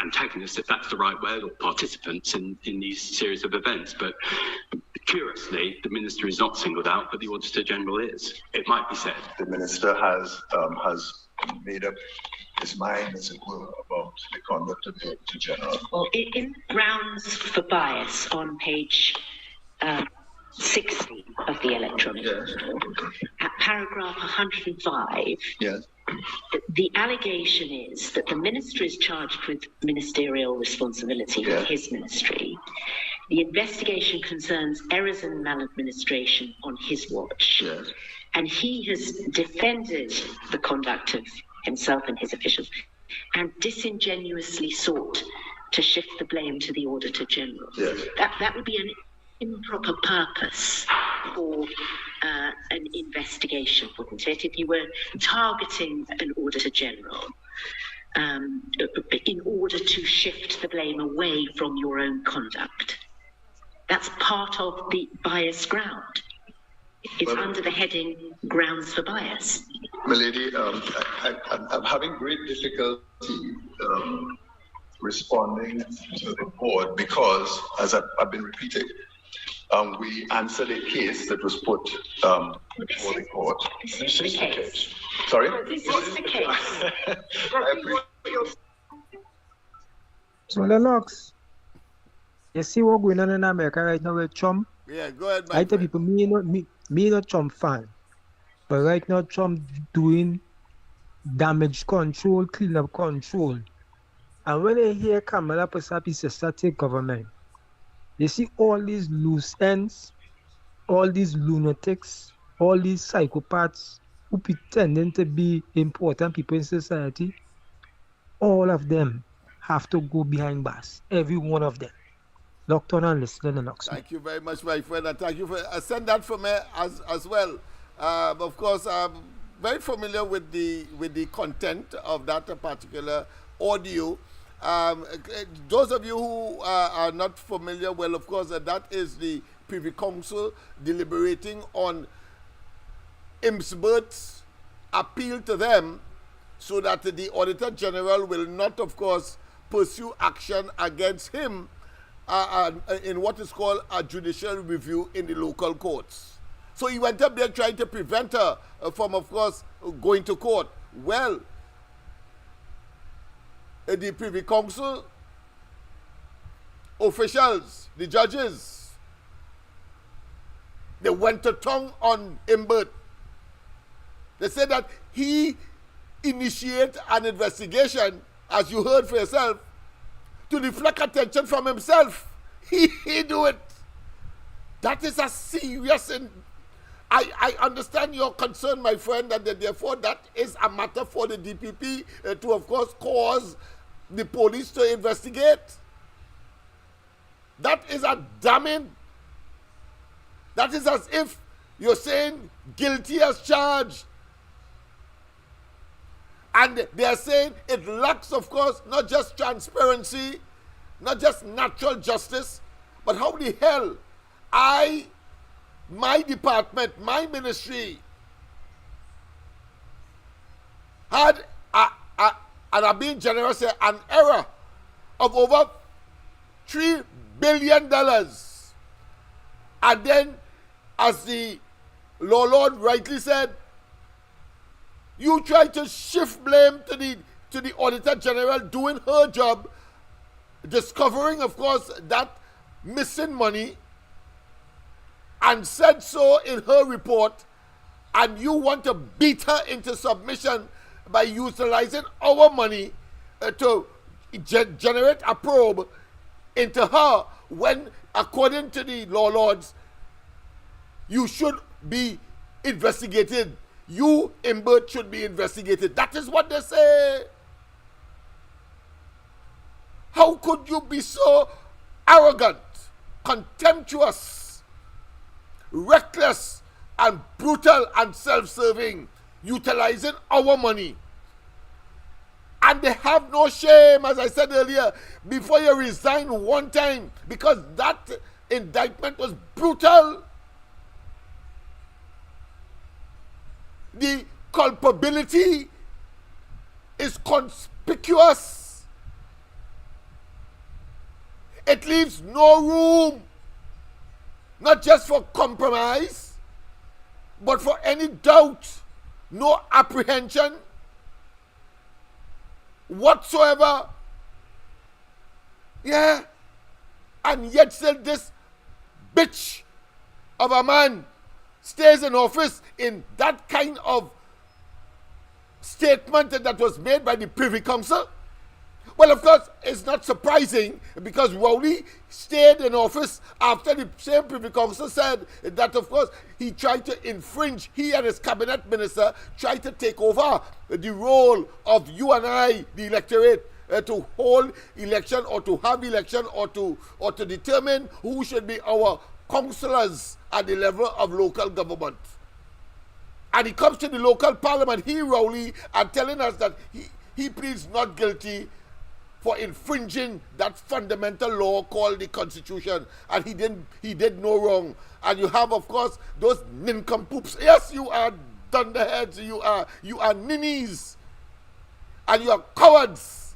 antagonists, if that's the right word, or participants in these series of events. But curiously, the Minister is not singled out, but the Auditor General is. It might be said. The Minister has made up his mind, as it were, about the conduct of the Auditor General. Well, in grounds for bias on page 60 of the electronic report, at paragraph 105, Yes. the allegation is that the minister is charged with ministerial responsibility for his ministry. The investigation concerns errors and maladministration on his watch. Yes. And he has defended the conduct of himself and his officials and disingenuously sought to shift the blame to the Auditor General. Yes. That would be an improper purpose for an investigation, wouldn't it? If you were targeting an Auditor General in order to shift the blame away from your own conduct. That's part of the bias ground. It's under the heading grounds for bias. My lady, I'm having great difficulty responding to the board because, as I've been repeating, we answered a case that was put before the court. This is the case. Sorry? This is the case. So Lennox, you see what going on in America right now with Trump? Yeah, go ahead, my I tell friend. people, me not Trump fan, but right now Trump doing damage control, cleanup control. And when they hear Kamala Pasapi sister take government, you see all these loose ends, all these lunatics, all these psychopaths who pretending to be important people in society, all of them have to go behind bars. Every one of them. Locked on and listening and Lennox. Thank you very much, my friend, and thank you for send that for me as well. Of course, I'm very familiar with the content of that particular audio. Those of you who are not familiar, well, of course, that is the Privy Council deliberating on IMSBERT's appeal to them so that the Auditor General will not, of course, pursue action against him in what is called a judicial review in the local courts. So he went up there trying to prevent her from, of course, going to court. Well, the Privy Council officials, the judges, they went to tongue on IMSBERT. They said that he initiated an investigation, as you heard for yourself, to deflect attention from himself. He do it. That is a serious... I understand your concern, my friend, and therefore that is a matter for the DPP to, of course, cause the police to investigate. That is a damning. That is as if you're saying guilty as charged. And they are saying it lacks, of course, not just transparency, not just natural justice, but how the hell my department, my ministry had, and I'm being generous here, an error of over $3 billion. And then, as the law lord rightly said, you try to shift blame to the Auditor General doing her job, discovering, of course, that missing money, and said so in her report, and you want to beat her into submission by utilizing our money to generate a probe into her when, according to the law lords, you should be investigated. You, IMSBERT, should be investigated. That is what they say. How could you be so arrogant, contemptuous, reckless, and brutal and self-serving, utilizing our money? And they have no shame, as I said earlier, before you resign one time, because that indictment was brutal. the culpability is conspicuous. It leaves no room, not just for compromise, but for any doubt, no apprehension whatsoever. Yeah. And yet still this bitch of a man stays in office in that kind of statement that was made by the Privy Council. Well, of course, it's not surprising because Rowley stayed in office after the same Privy Council said that, of course, he tried to infringe, he and his cabinet minister tried to take over the role of you and I, the electorate, to hold election or to have election or to determine who should be our councillors at the level of local government. And he comes to the local parliament, he Rowley, and telling us that he pleads not guilty for infringing that fundamental law called the Constitution, and he did no wrong. And you have, of course, those nincompoops. Yes, you are dunderheads, you are ninnies, and you are cowards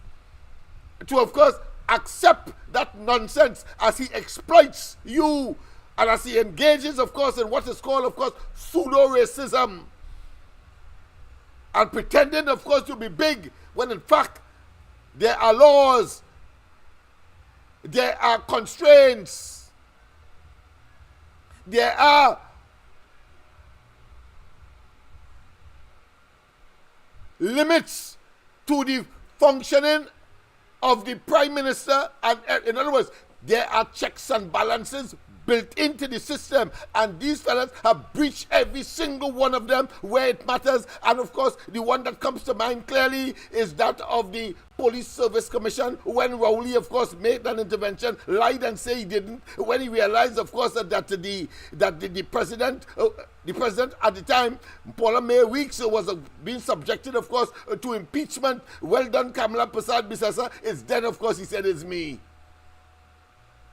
to, of course, accept that nonsense as he exploits you and as he engages, of course, in what is called, of course, pseudo-racism, and pretending, of course, to be big when in fact there are laws, there are constraints, there are limits to the functioning of the Prime Minister, and in other words, there are checks and balances built into the system, and these fellas have breached every single one of them where it matters. And of course, the one that comes to mind clearly is that of the Police Service Commission, when Rowley, of course, made an intervention, lied and said he didn't, when he realized, of course, that the president at the time, Paula May Weeks, was being subjected, of course, to impeachment. Well done, Kamala Prasad Bisasa. It's then, of course, he said, it's me.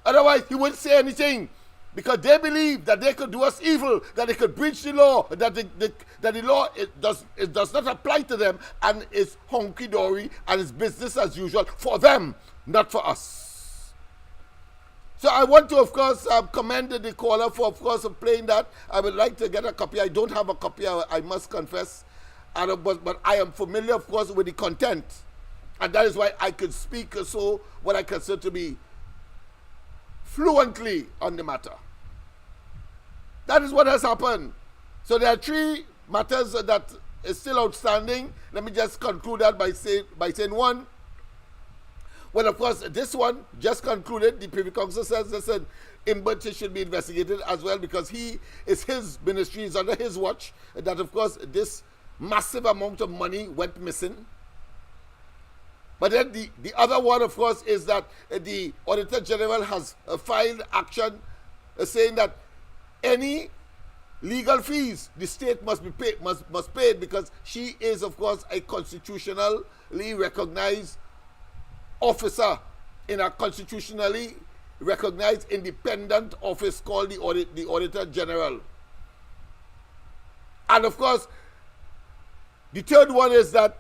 Otherwise, he wouldn't say anything, because they believe that they could do us evil, that they could breach the law, that the law it does not apply to them, and it's honky-dory and it's business as usual for them, not for us. So I want to, of course, commend the caller for, of course, playing that. I would like to get a copy. I don't have a copy, I must confess, but I am familiar, of course, with the content, and that is why I could speak so what I consider to be fluently on the matter. That is what has happened. So there are three matters that is still outstanding. Let me just conclude that by saying one. Well, of course, this one just concluded. The Privy Council says, listen, Imbert should be investigated as well, because he is his ministry, is under his watch, that, of course, this massive amount of money went missing. But then the other one, of course, is that the Auditor General has filed action saying that any legal fees the state must be paid, must pay, because she is, of course, a constitutionally recognized officer in a constitutionally recognized independent office called the Auditor General. And of course, the third one is that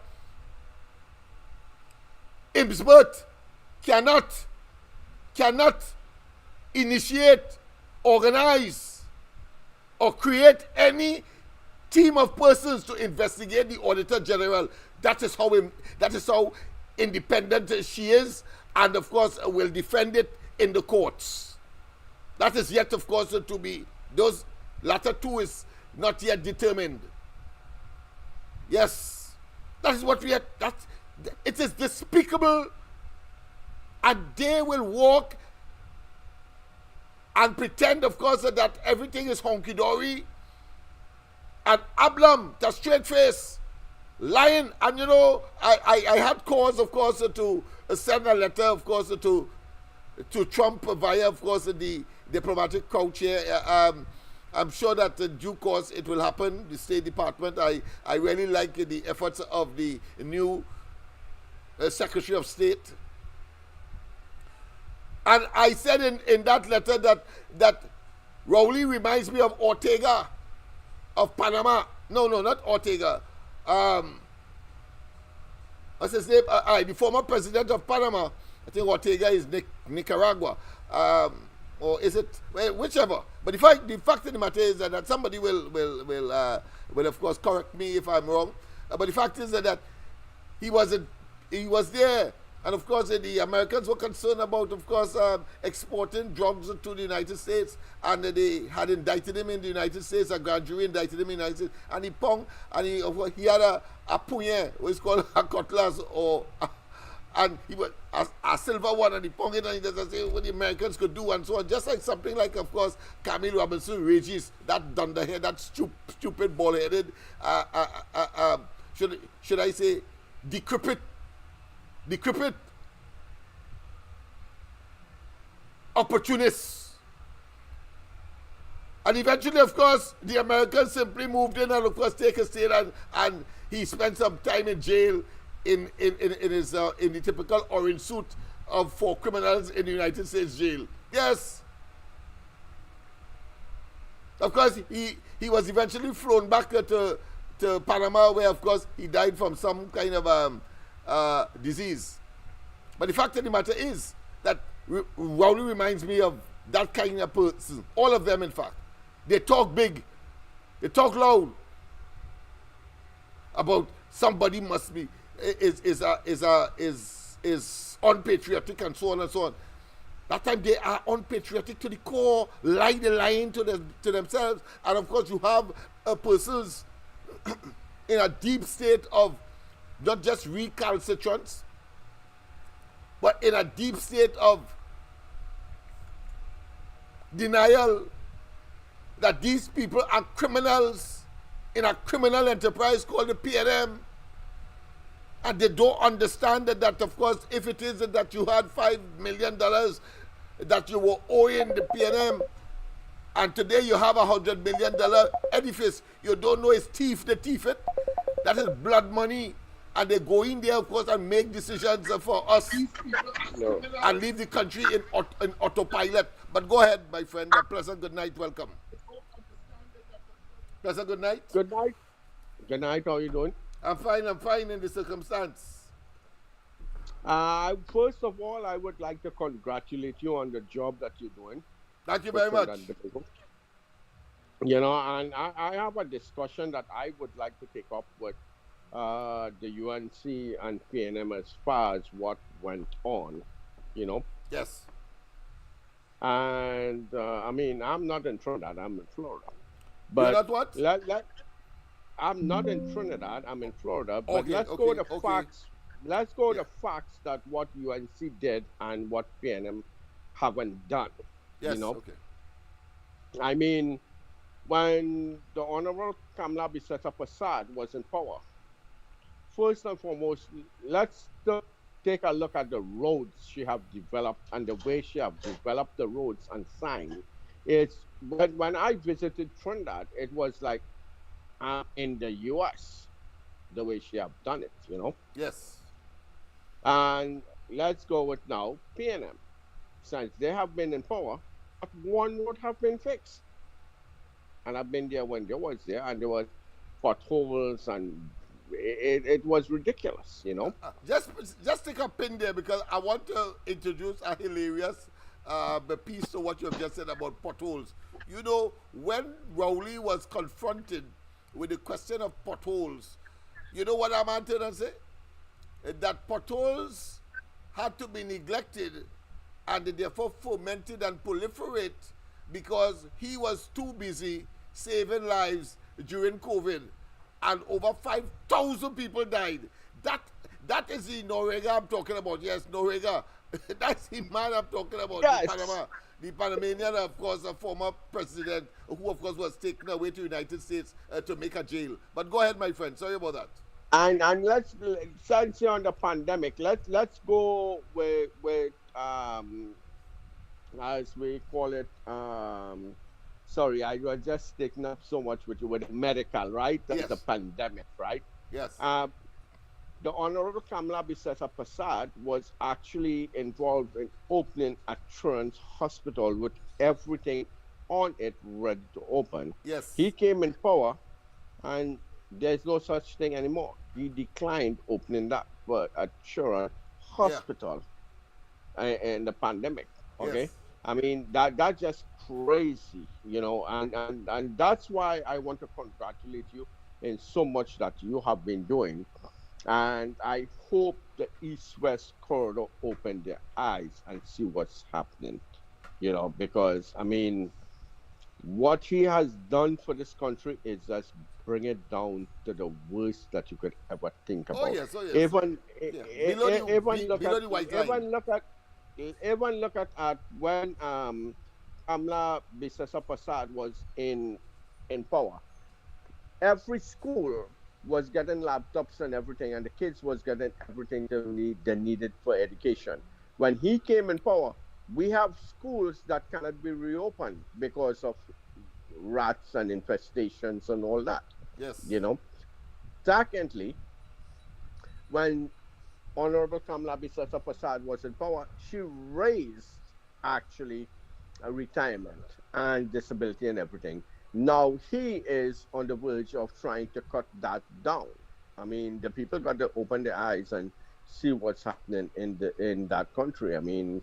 Imbert cannot initiate, organize, or create any team of persons to investigate the Auditor General. That is how independent she is, and of course will defend it in the courts. That is yet, of course, to be, those latter two is not yet determined. Yes, that is what we are, it is despicable, and they will walk and pretend, of course, that everything is honky-dory, and Ablam, the straight face, lying. And you know, I had cause, of course, to send a letter, of course, to Trump via, of course, the diplomatic crouch here. I'm sure that in due course it will happen. The State Department, I really like the efforts of the new Secretary of State. And I said in that letter that Rowley reminds me of Ortega of Panama. No, not Ortega. What's his name? The former president of Panama. I think Ortega is Nicaragua. Or is it, well, whichever? But the fact of the matter is that somebody will of course correct me if I'm wrong. But the fact is that he was there, and of course the Americans were concerned about, of course, exporting drugs to the United States, and they had indicted him in the United States. A grand jury indicted him in the United States, and he had a poignet, what is called a cutlass, and he was a silver one, and he pong it, and he doesn't say what the Americans could do, and so on. Just like something like, of course, Camille Robinson Regis, that dunderhead, that stupid bald-headed, should I say, decrepit opportunists. And eventually, of course, the Americans simply moved in and, of course, take a state, and he spent some time in jail in the typical orange suit for criminals in the United States jail. Yes. Of course, he was eventually flown back to Panama, where, of course, he died from some kind of disease. But the fact of the matter is that Rowley reminds me of that kind of person. All of them, in fact. They talk big. They talk loud about somebody must be is unpatriotic and so on and so on. That time they are unpatriotic to the core, lying to themselves, and of course you have persons in a deep state of not just recalcitrance, but in a deep state of denial that these people are criminals in a criminal enterprise called the PNM. And they don't understand that, of course, if it is that you had $5 million that you were owing the PNM, and today you have $100 million edifice, you don't know it's they thief it. That is blood money. And they go in there, of course, and make decisions for us and leave the country in autopilot. But go ahead, my friend. A pleasant good night. Welcome. Pleasant good night. Good night. Good night. How are you doing? I'm fine in the circumstance. First of all, I would like to congratulate you on the job that you're doing. Thank you very much. You know, and I have a discussion that I would like to take up with the UNC and PNM as far as what went on, you know. Yes. And I mean, I'm not in Trinidad, I'm in Florida. But you're not what? I'm not in Trinidad, I'm in Florida. But okay, let's go to facts. Let's go to facts that what UNC did and what PNM haven't done. Yes, you know? okay. I mean, when the Honorable Kamala Bissetta Prasad was in power, first and foremost, let's take a look at the roads she have developed and the way she have developed the roads and signs. It's when I visited Trinidad, it was like in the U.S. the way she have done it, you know. Yes. And let's go with now PNM. Since they have been in power, one would have been fixed. And I've been there when they was there, and there was potholes, and it was ridiculous, you know. Just take a pin there, because I want to introduce a hilarious piece to what you have just said about potholes. You know, when Rowley was confronted with the question of potholes, you know what I'm answering and say? That potholes had to be neglected and therefore fomented and proliferate because he was too busy saving lives during COVID, and over 5,000 people died. That is the Noriega I'm talking about. Yes, Noriega. That's the man I'm talking about. Yes. The Panamanian, of course, a former president who, of course, was taken away to the United States to make a jail. But go ahead, my friend. Sorry about that. And let's, since you're on the pandemic, let's go with as we call it, sorry, I was just taking up so much with medical, right? That's the pandemic, right? Yes. The Honorable Kamala Bissetta Prasad was actually involved in opening a children's hospital with everything on it ready to open. Yes. He came in power, and there's no such thing anymore. He declined opening that for a children Yeah. hospital in the pandemic. Yes. Okay, I mean that's just crazy, and that's why I want to congratulate you in so much that you have been doing, and I hope the East-West corridor open their eyes and see what's happening. Because I mean, what he has done for this country is just bring it down to the worst that you could ever think Oh about. yes. Oh yes. Even Yeah. Below the even look below at the white line. even look at when Kamla Bisesa Prasad was in power. Every school was getting laptops and everything, and the kids was getting everything they needed for education. When he came in power, we have schools that cannot be reopened because of rats and infestations and all that. Yes. You know. Secondly, when Honorable Kamla Bisasa Prasad was in power, she raised actually a retirement and disability and everything. Now he is on the verge of trying to cut that down. I mean, the people got to open their eyes and see what's happening in that country. I mean,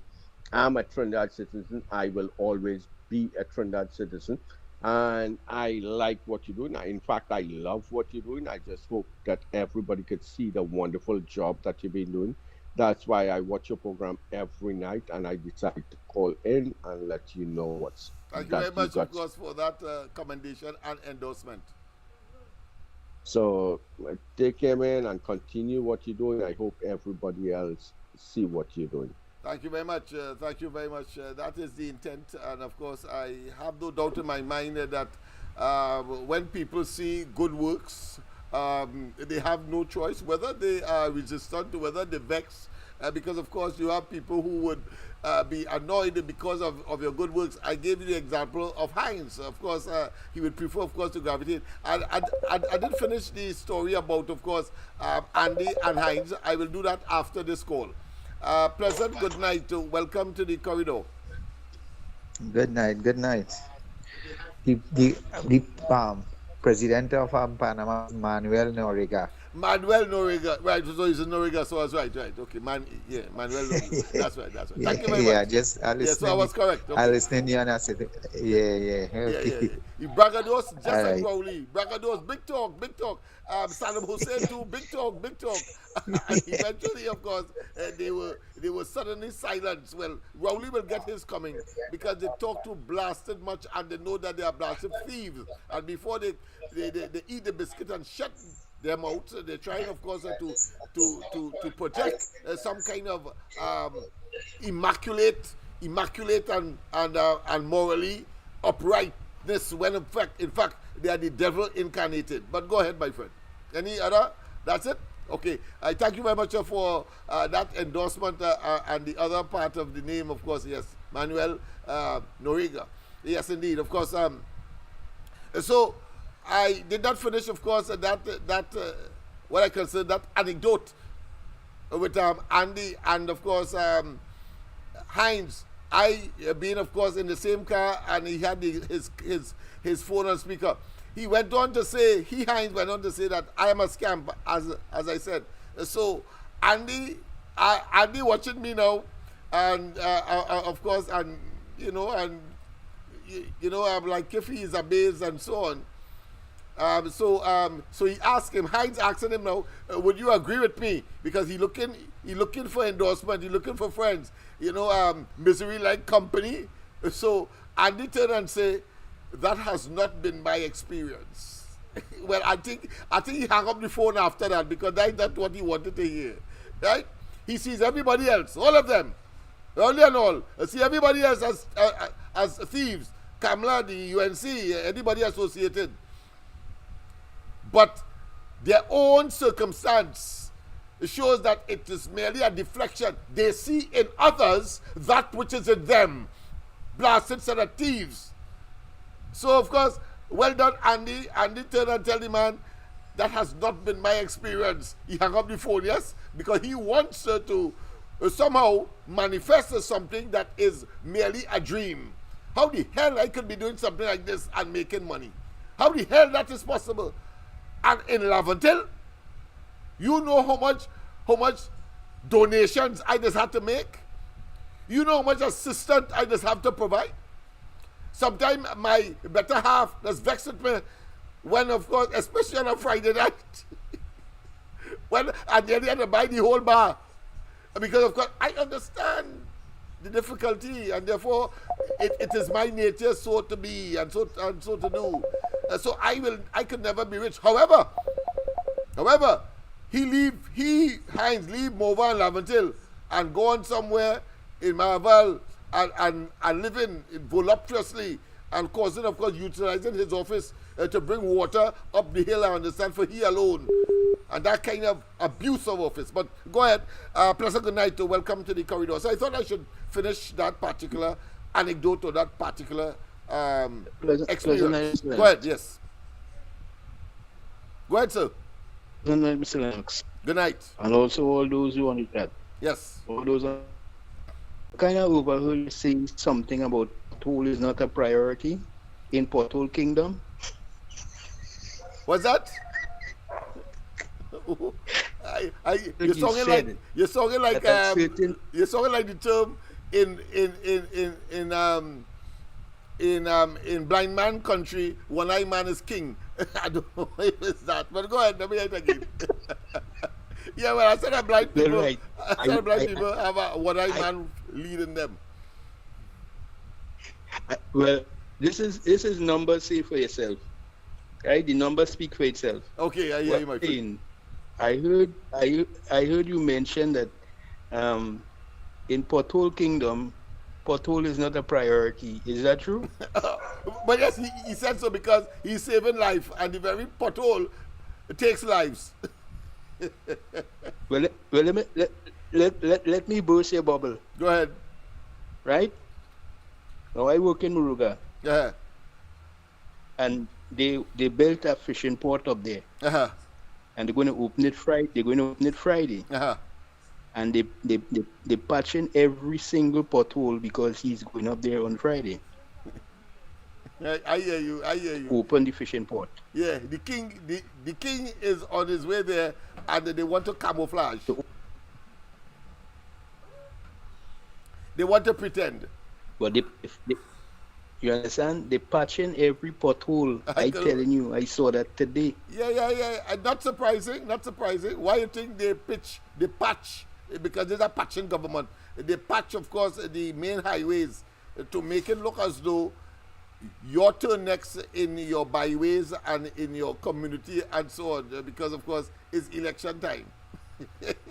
I'm a Trinidad citizen. I will always be a Trinidad citizen. And I like what you're doing. In fact, I love what you're doing. I just hope that everybody could see the wonderful job that you've been doing. That's why I watch your program every night, and I decided to call in and let you know what's Thank you that very you much, of got. course, for that commendation and endorsement. So take care, man, and continue what you're doing. I hope everybody else see what you're doing. Thank you very much. Thank you very much. That is the intent, and of course, I have no doubt in my mind that when people see good works, they have no choice whether they are resistant to whether they vex, because of course you have people who would be annoyed because of your good works. I gave you the example of Heinz. Of course, he would prefer, of course, to gravitate. I did finish the story about, of course, Andy and Heinz. I will do that after this call. Pleasant good night. Welcome to the corridor. Good night. Good night. The president of Panama, Manuel Noriega. Manuel Noriega, right? So he's in Noriega, so I was right. Okay, Manuel Noriega. That's right. Thank you very Yeah, much. just I Yeah, so I was correct. Okay. I listening to you and I said, yeah. Okay. You braggadocious, just All like right. Rowley. Braggadocious, big talk, big talk. Saddam Hussein too, big talk, big talk. And eventually, of course, they were suddenly silenced. Well, Rowley will get his coming because they talk too blasted much and they know that they are blasted thieves. And before they eat the biscuit and shut their mouths, they're trying, of course, to project some kind of immaculate and morally uprightness when in fact they are the devil incarnated. But go ahead, my friend. Any other? That's it. Okay. I thank you very much for that endorsement and the other part of the name, of course. Yes, Manuel Noriega. Yes, indeed. Of course. So I did not finish, of course, that what I consider that anecdote with Andy and, of course, Heinz. I being, of course, in the same car, and he had his phone on speaker. He went on to say, Heinz went on to say that I am a scam, as I said. So Andy watching me now, and of course, and I'm like, if he is amazed and so on. So he asked him, Heinz asking him now, would you agree with me? Because he looking for endorsement, he looking for friends, misery like company. So Andy turned and say, that has not been my experience. Well, I think he hung up the phone after that because that's what he wanted to hear, right? He sees everybody else, all of them, early and all, see everybody else as thieves, Kamla, the UNC, anybody associated. But their own circumstance shows that it is merely a deflection. They see in others that which is in them. Blasted set of thieves. So, of course, well done, Andy. Andy turned and tell the man, that has not been my experience. He hung up the phone, yes? Because he wants her to somehow manifest as something that is merely a dream. How the hell I could be doing something like this and making money? How the hell that is possible? And in Laventille, you know how much donations I just had to make? You know how much assistance I just have to provide? Sometimes my better half that's vexed with me when, of course, especially on a Friday night, when and then they had to buy the whole bar. Because, of course, I understand the difficulty, and therefore it is my nature so to be and so to do. So I could never be rich. However, Hines leave Mova and Laventille and go on somewhere in Maraval and living voluptuously and causing, of course, utilizing his office to bring water up the hill, I understand, for he alone. And that kind of abuse of office. But go ahead. Pleasant good night. Welcome to the corridor. So I thought I should finish that particular anecdote or that particular experience. Go ahead, yes. Go ahead, sir. Good night, Mr. Lennox. Good night. And also all those who on the chat. Yes. All those are kind of overheard you saying something about pothole is not a priority in Pothole Kingdom. What's that? You're sounding like the term in blind man country, one-eye man is king. I don't know if it's that, but go ahead, let me hear it again. Yeah, well, I said that blind people, right. People have a one-eye man leading them. Well, this is numbers say for yourself, right? The numbers speak for itself. Okay, I hear you, my friend. I heard you mention that in Pothole Kingdom, pothole is not a priority. Is that true? But yes, he said so because he's saving life, and the very pothole takes lives. Well, let me burst your bubble. Go ahead. Right? Now I work in Muruga. Uh-huh. And they built a fishing port up there. Uh-huh. And they're going to open it Friday. Uh-huh. And they patch in every single pothole because he's going up there on Friday. I hear you. Open the fishing port. Yeah, the king is on his way there, and they want to camouflage. They want to pretend. But you understand? They patch in every pothole. I'm telling you, I saw that today. Yeah. Not surprising. Why you think they patch? Because there's a patching government. They patch, of course, the main highways to make it look as though your turn next in your byways and in your community and so on. Because, of course, it's election time.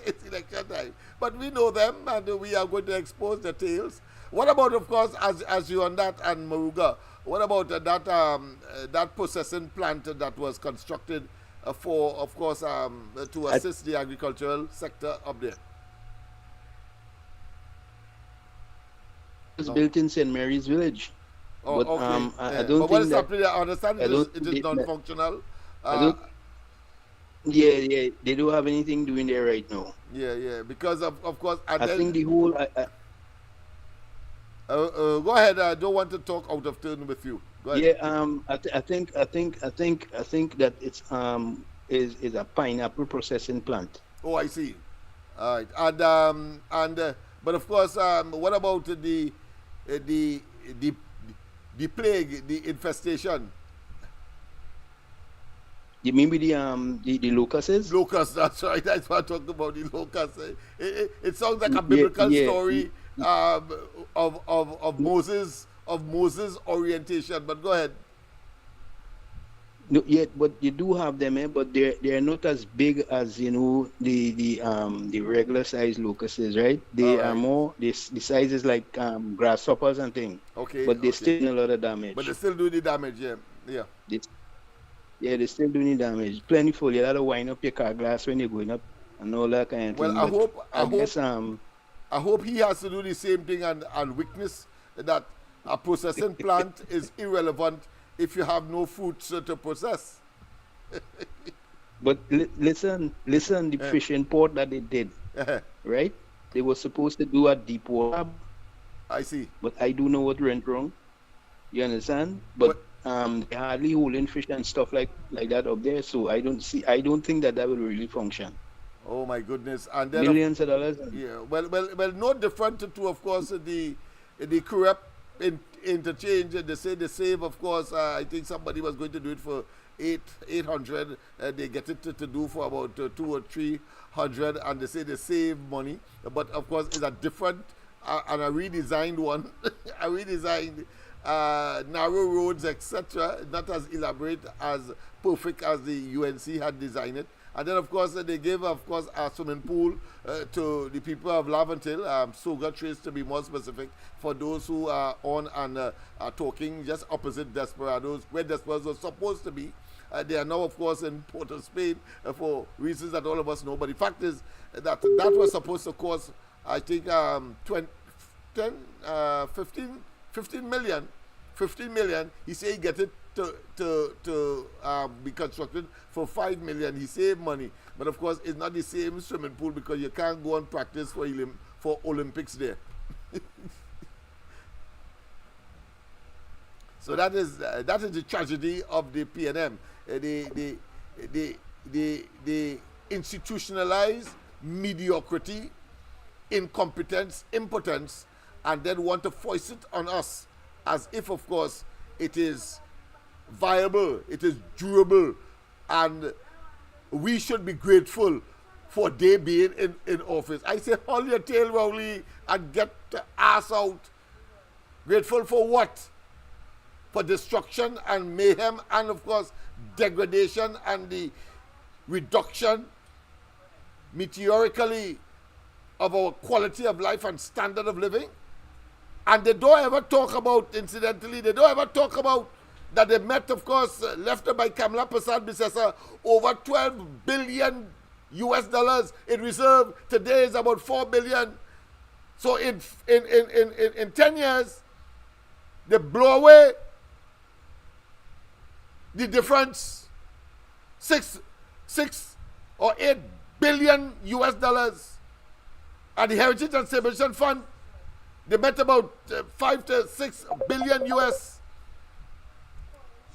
It's election time. But we know them, and we are going to expose the tails. What about, of course, as you on that and Muruga, what about that processing plant that was constructed for, of course, to assist the agricultural sector up there? It was built in St. Mary's Village. Oh, but, okay. I don't but what think is happening? I understand it is non-functional. Yeah, they don't have anything doing there right now. Yeah, because of course. I think the whole. Go ahead. I don't want to talk out of turn with you. Go ahead. Yeah. I think that it's is a pineapple processing plant. Oh, I see. All right. But of course, what about the plague, the infestation? You mean with the locusts? Locusts, that's right. That's what I'm talking about, the locusts. It sounds like a biblical story of Moses orientation. But go ahead. No, but you do have them, but they're not as big as the regular size locusts, right? They are more the size is like grasshoppers and things. Okay. But they still do a lot of damage. But they still do the damage, yeah. They still do the damage. Plentiful. You gotta wind up your car glass when you're going up and all that kind of thing. Well, I hope he has to do the same thing and witness that a processing plant is irrelevant if you have no fruits to process. But listen, the fishing port that they did, right? They were supposed to do a deep water. I see. But I do know what went wrong. You understand? But They hardly holding fish and stuff like that up there. So I don't think that will really function. Oh my goodness! And then Millions of dollars. yeah, well, no different to of course the corrupt interchange. They say they save, of course. I think somebody was going to do it for 800. They get it to do for about 200 or 300, and they say they save money. But of course, it's a different and a redesigned one, a redesigned narrow roads, etc. Not as elaborate, as perfect as the UNC had designed it. And then, of course, they gave, of course, a swimming pool to the people of Laventille, Soga Trace to be more specific, for those who are on and are talking just opposite Desperados, where Desperados was supposed to be. They are now, of course, in Port of Spain for reasons that all of us know. But the fact is that was supposed to cost, I think, 15 million. 15 million. He said he get it to be constructed for 5 million. He saved money, but of course it's not the same swimming pool because you can't go and practice for Olympics there. So that is the tragedy of the PNM. The institutionalized mediocrity, incompetence, impotence, and then want to foist it on us as if, of course, it is viable, it is durable, and we should be grateful for they being in office. I say, hold your tail, Rowley, and get the ass out. Grateful for what? For destruction and mayhem and, of course, degradation and the reduction meteorically of our quality of life and standard of living. And they don't ever talk about, incidentally, they don't ever talk about that they met, of course, left by Kamala Prasad Bisesa, over 12 billion US dollars in reserve. Today is about 4 billion. So in 10 years, they blow away the difference, 6 or 8 billion US dollars. And the Heritage and Celebration Fund, they met about 5 to 6 billion US.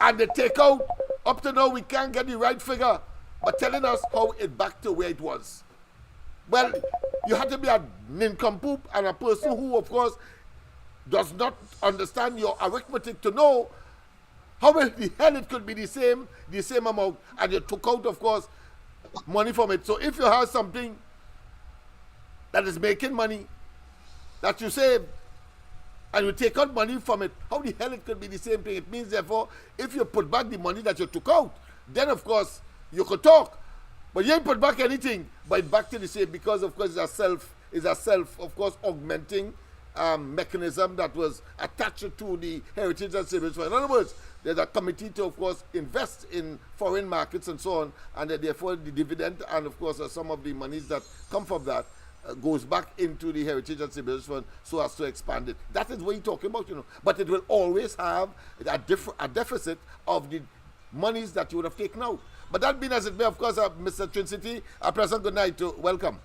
And they take out, up to now, we can't get the right figure, but telling us how it back to where it was. Well, you have to be a nincompoop and a person who, of course, does not understand your arithmetic to know how the hell it could be the same amount, and you took out, of course, money from it. So if you have something that is making money that you save, and you take out money from it, how the hell it could be the same thing? It means, therefore, if you put back the money that you took out, then, of course, you could talk. But you ain't put back anything, but it's back to the same, because, of course, it's a self, of course, augmenting mechanism that was attached to the Heritage and Savings Fund. In other words, there's a committee to, of course, invest in foreign markets and so on, and therefore the dividend and, of course, some of the monies that come from that goes back into the Heritage and Savings Fund so as to expand it. That is what you're talking about, you know. But it will always have a deficit of the monies that you would have taken out. But that being as it may, of course, Mr. Trincity, a pleasant good night. Welcome.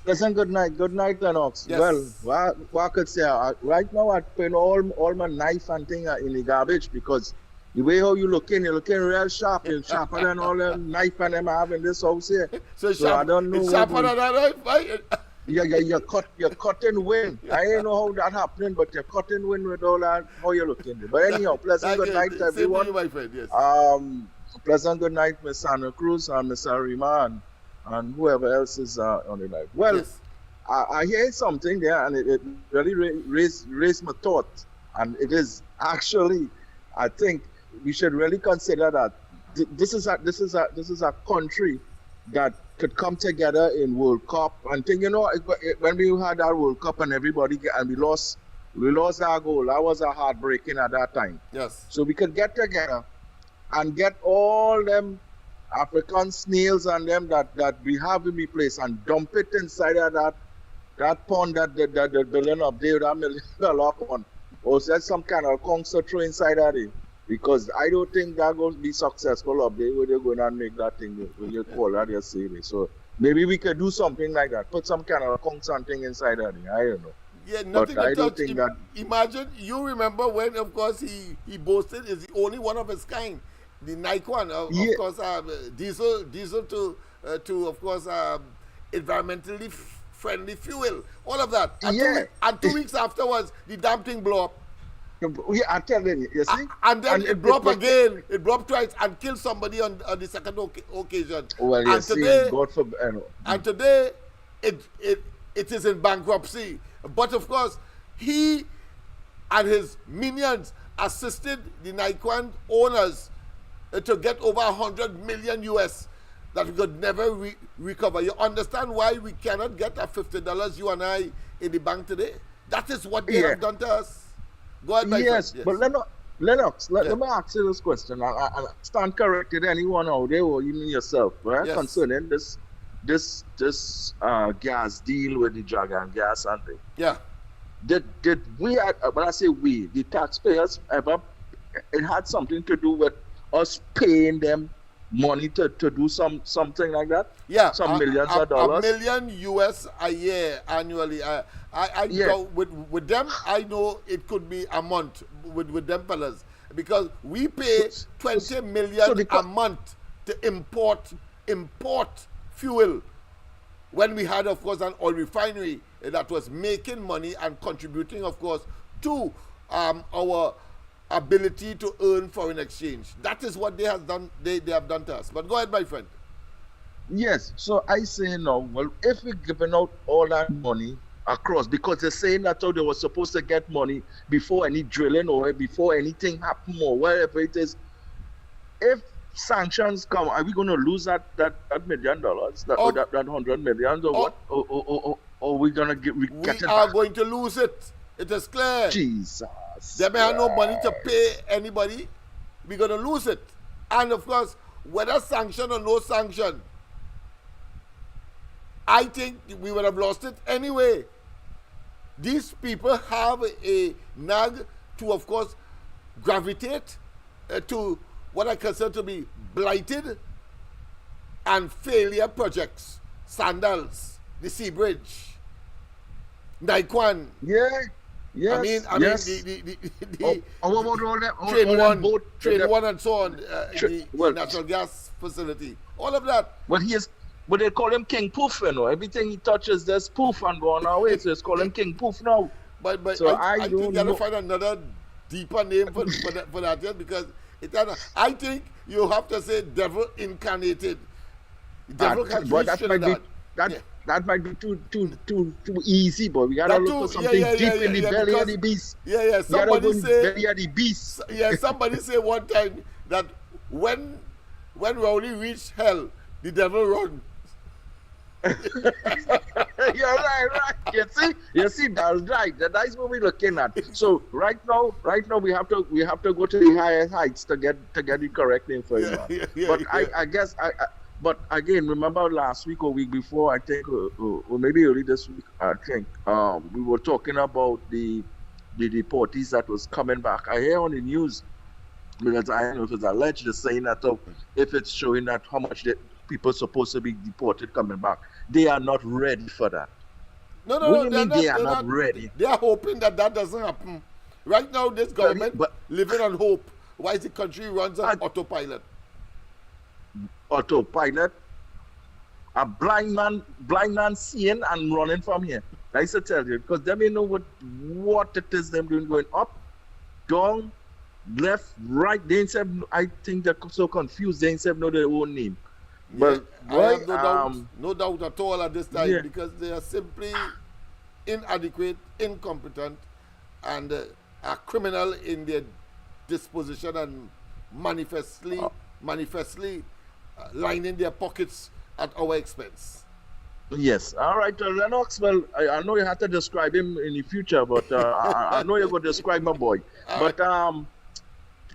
Pleasant good night. Good night, Lennox. Yes. Well, what I could say, right now I'm putting all my knife and thing in the garbage, because the way how you're looking real sharp. You're sharper than all them knife and them I have in this house here. So sharp, I don't know. It's sharper than that, right? You're cutting wind. I don't know how that happening, but you're cutting wind with all that, how you're looking. But anyhow, pleasant good night, everyone. Same to you, my friend, yes. Pleasant good night, Miss Santa Cruz and Miss Arima and whoever else is on the night. Well, yes. I hear something there, and it really raised my thought. And it is actually, I think we should really consider that this is a country that could come together in World Cup and think, you know, when we had our World Cup and everybody and we lost our goal. That was a heartbreaking at that time. Yes. So we could get together and get all them African snails and them that we have in the place and dump it inside of that pond that the building up there, that $1 million pond. Or there's some kind of concert throw inside of it. Because I don't think that's going to be successful up there where they're going to make that thing when you call that your city. So maybe we could do something like that. Put some kind of concert thing inside of it. I don't know. Yeah, But nothing I to don't touch. think that. Imagine, you remember when, of course, he boasted is the only one of his kind. The Nike one, Yeah. of course, diesel to of course, environmentally friendly fuel. All of that. And, Yeah. and 2 weeks afterwards, the damn thing blew up. Yeah, I'm telling you, you see? And then it blew up was- again. It blew up twice and killed somebody on the second occasion. Well, you and see, today, God forbid. and today, it is in bankruptcy. But of course, he and his minions assisted the Nike owners to get over 100 million US that we could never recover. You understand why we cannot get a $50 you and I in the bank today? That is what they have done to us. Go ahead, my Yes, friend. but Lennox, let me ask you this question. I stand corrected anyone out there or even yourself, right? Yes. Concerning this gas deal with the Dragon gas and thing. Yeah. Did we, when I say we, the taxpayers ever, it had something to do with us paying them money to do something like that? Yeah, some millions of dollars. $1 million US a year annually. With them, I know it could be a month with them fellas because we pay 20 million a month to import fuel when we had, of course, an oil refinery that was making money and contributing, of course, to our ability to earn foreign exchange. That is what they have done. They have done to us. But go ahead, my friend. Yes. So I say now, well, if we're giving out all that money across, because they're saying that they were supposed to get money before any drilling or before anything happened or whatever it is. If sanctions come, are we going to lose that $1 million, that 100 million, or what? Or are we going to get We it are back? going to lose it. It is clear. Jesus. They may have no money to pay anybody. We're going to lose it. And of course, whether sanction or no sanction, I think we would have lost it anyway. These people have a nag to, of course, gravitate to what I consider to be blighted and failure projects. Sandals, the Sea Bridge, Naikwan. Yeah. Yes. I mean, yes. the How about all that? Train 1 and so on, the natural gas facility. All of that. But they call him King Poof, you know. Everything he touches, there's poof and going away. So it's call him King Poof now. But so I think you don't gotta know. find another deeper name for that yet, because I think you have to say devil incarnated. Devil can But reach to that might be too easy, but we gotta look for something deep in the belly of the beast. Yeah. Somebody say belly of the beast. Yeah, somebody say one time that when Rowley reached hell, the devil run. You're right. You see, that's right. That's what we're looking at. So right now, we have to go to the highest heights to get the correct information. I guess. But again, remember last week or week before, I think, or maybe early this week, I think, we were talking about the deportees that was coming back. I hear on the news, because I don't know if it's alleged, saying that if it's showing that how much people supposed to be deported coming back, they are not ready for that. No, what do you mean they are not ready? They are hoping that doesn't happen. Right now, this government living on hope. Why is the country runs on autopilot? Autopilot? A blind man seeing and running from here. I used to tell you, because they may know what it is them doing, going up, down, left, right. I think they're so confused, they ain't know their own name. But I have no doubt at all at this time, because they are simply inadequate, incompetent, and are criminal in their disposition and manifestly lining their pockets at our expense. Yes. All right, Lennox. Well, I know you have to describe him in the future, but I know you're going to describe my boy. But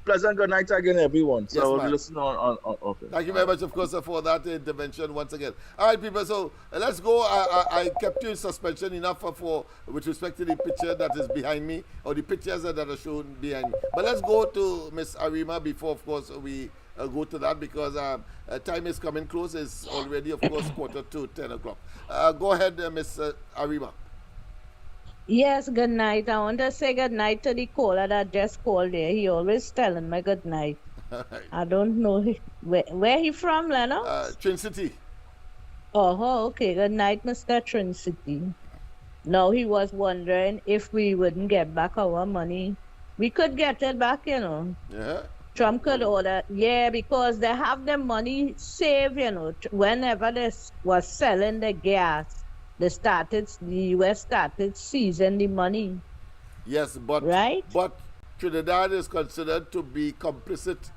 pleasant good night again, everyone. So Yes, listen on. Okay. Thank you very much, of course, for that intervention once again. All right, people. So let's go. I kept you in suspension enough for with respect to the picture that is behind me, or the pictures that are shown behind me. But let's go to Miss Arima before, of course, we go to that, because time is coming close. It's already, of course, 9:45 to 10 o'clock. Go ahead, Miss Arima. Yes, good night. I want to say good night to the caller that just called there. He always telling me good night. I don't know where he from, Lennox? Trin City. Oh, okay. Good night, Mr. Trincity. No, he was wondering if we wouldn't get back our money. We could get it back, Yeah. Trump could order, yeah, because they have the money saved, whenever was selling the gas, the US started seizing the money. Yes, but right? But Trinidad is considered to be complicit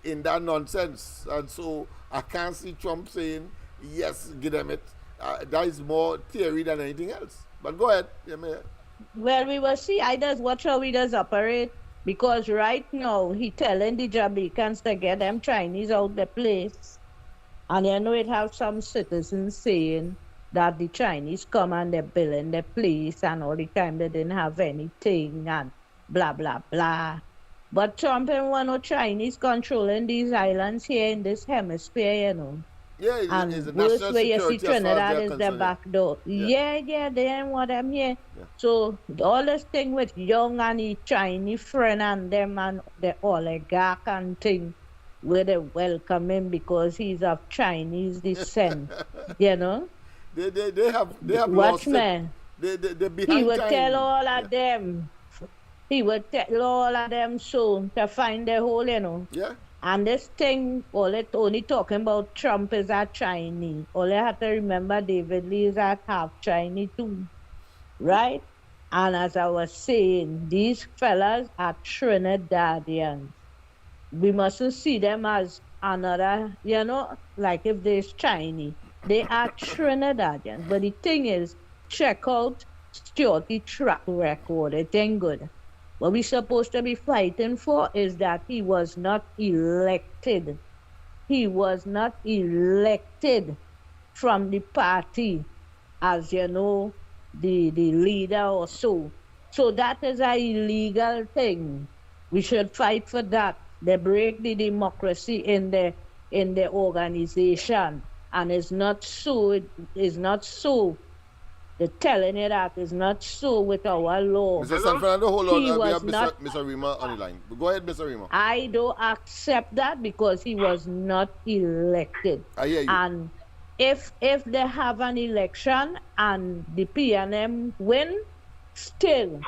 in that nonsense, and so I can't see Trump saying yes, give them it. That is more theory than anything else. But go ahead. Well, we will see. I just watch how he does operate, because right now he telling the Jamaicans to get them Chinese out the place, and it have some citizens saying that the Chinese come and they're building the place, and all the time they didn't have anything, and blah blah blah. But Trump and one of Chinese controlling these islands here in this hemisphere, Yeah, and it's a worst national way you see security as far as Trinidad they're is the concerned. back door. Yeah, they ain't want them here. So all this thing with Young and the Chinese friend and them and the oligarch and thing, where they welcome him because he's of Chinese descent, They have Watch lost me. it. They're He behind would time. tell all of them. He would tell all of them soon to find the hole, Yeah. And this thing, all it only talking about Trump is a Chinese. All you have to remember, David Lee is a half Chinese too, right? And as I was saying, these fellas are Trinidadians. We mustn't see them as another, like if there's Chinese. They are Trinidadians. But the thing is, check out Stuart's track record. It ain't good. What we're supposed to be fighting for is that he was not elected. He was not elected from the party as, the leader or so. So that is an illegal thing. We should fight for that. They break the democracy in the organization. And it's not so. It is not so. They're telling you that it's not so with our law. Mr. San Fernando, hold on. He We was have not. Mr. Rima on the line. Go ahead, Mr. Rima. I don't accept that because he was not elected. I hear you. And if they have an election and the PNM win, still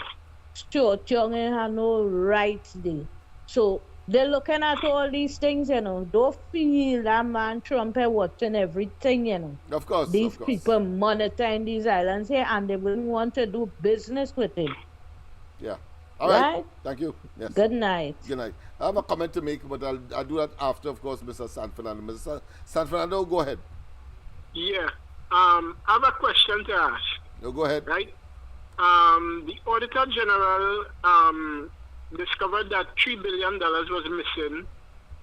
Stuart Young have no rights there. So they're looking at all these things, Don't feel that man Trump is watching everything, Of course. These people monitoring these islands here, and they wouldn't want to do business with him. Yeah. All right. Right? Thank you. Yes. Good night. Good night. I have a comment to make, but I'll do that after, of course, Mr. San Fernando. Mr. San Fernando, go ahead. Yeah. I have a question to ask. No, go ahead. Right? The Auditor General discovered that $3 billion was missing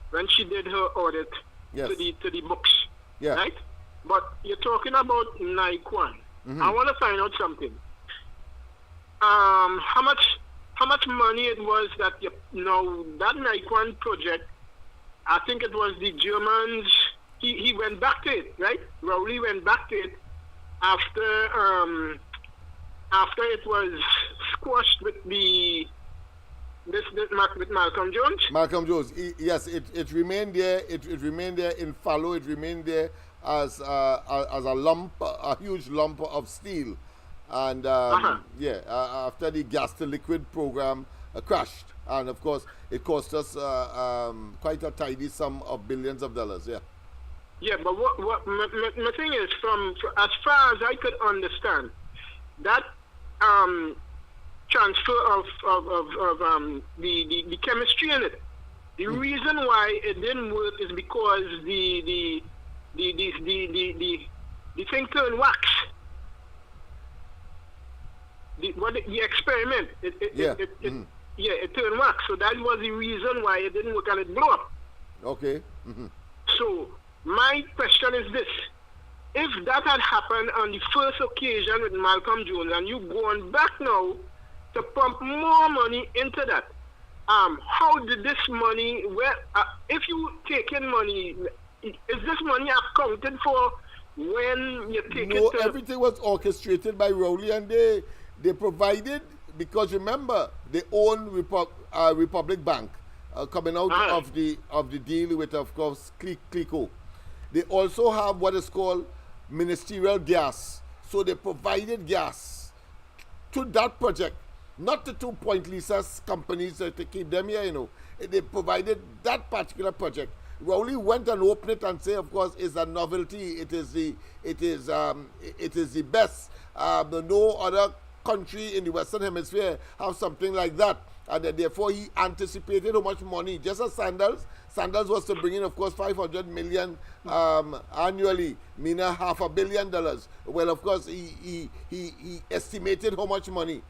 when she did her audit to the books. Yeah. Right? But you're talking about Naikwan. I want to find out something. How much money it was that that Naikwan project, I think it was the Germans, he went back to it, right? Rowley went back to it after it was squashed with with Malcolm Jones. Malcolm Jones. Yes, it remained there. It remained there in fallow. It remained there as a huge lump of steel, and after the gas to liquid program crashed, and of course it cost us quite a tidy sum of billions of dollars. Yeah. Yeah, but what my thing is, from as far as I could understand, that transfer of the chemistry in it. The reason why it didn't work is because the thing turned wax. The experiment it turned wax. So that was the reason why it didn't work and it blew up. Okay. So my question is this: if that had happened on the first occasion with Malcolm Jones, and you going back now to pump more money into that, how did this money? If you take in money, is this money accounted for when you take it? No, everything was orchestrated by Rowley, and they They provided, because remember, they own Republic Bank, coming out of the deal with, of course, Clico. They also have what is called ministerial gas. So they provided gas to that project, not the 2 Point Lisa's companies to keep them here, you know. They provided that particular project. Rowley went and opened it and say, of course, it's a novelty. It is the best. No other country in the Western Hemisphere have something like that. And therefore, he anticipated how much money, just as Sandals was to bring in, of course, $500 million annually, meaning $500 million. Well, of course, he estimated how much money.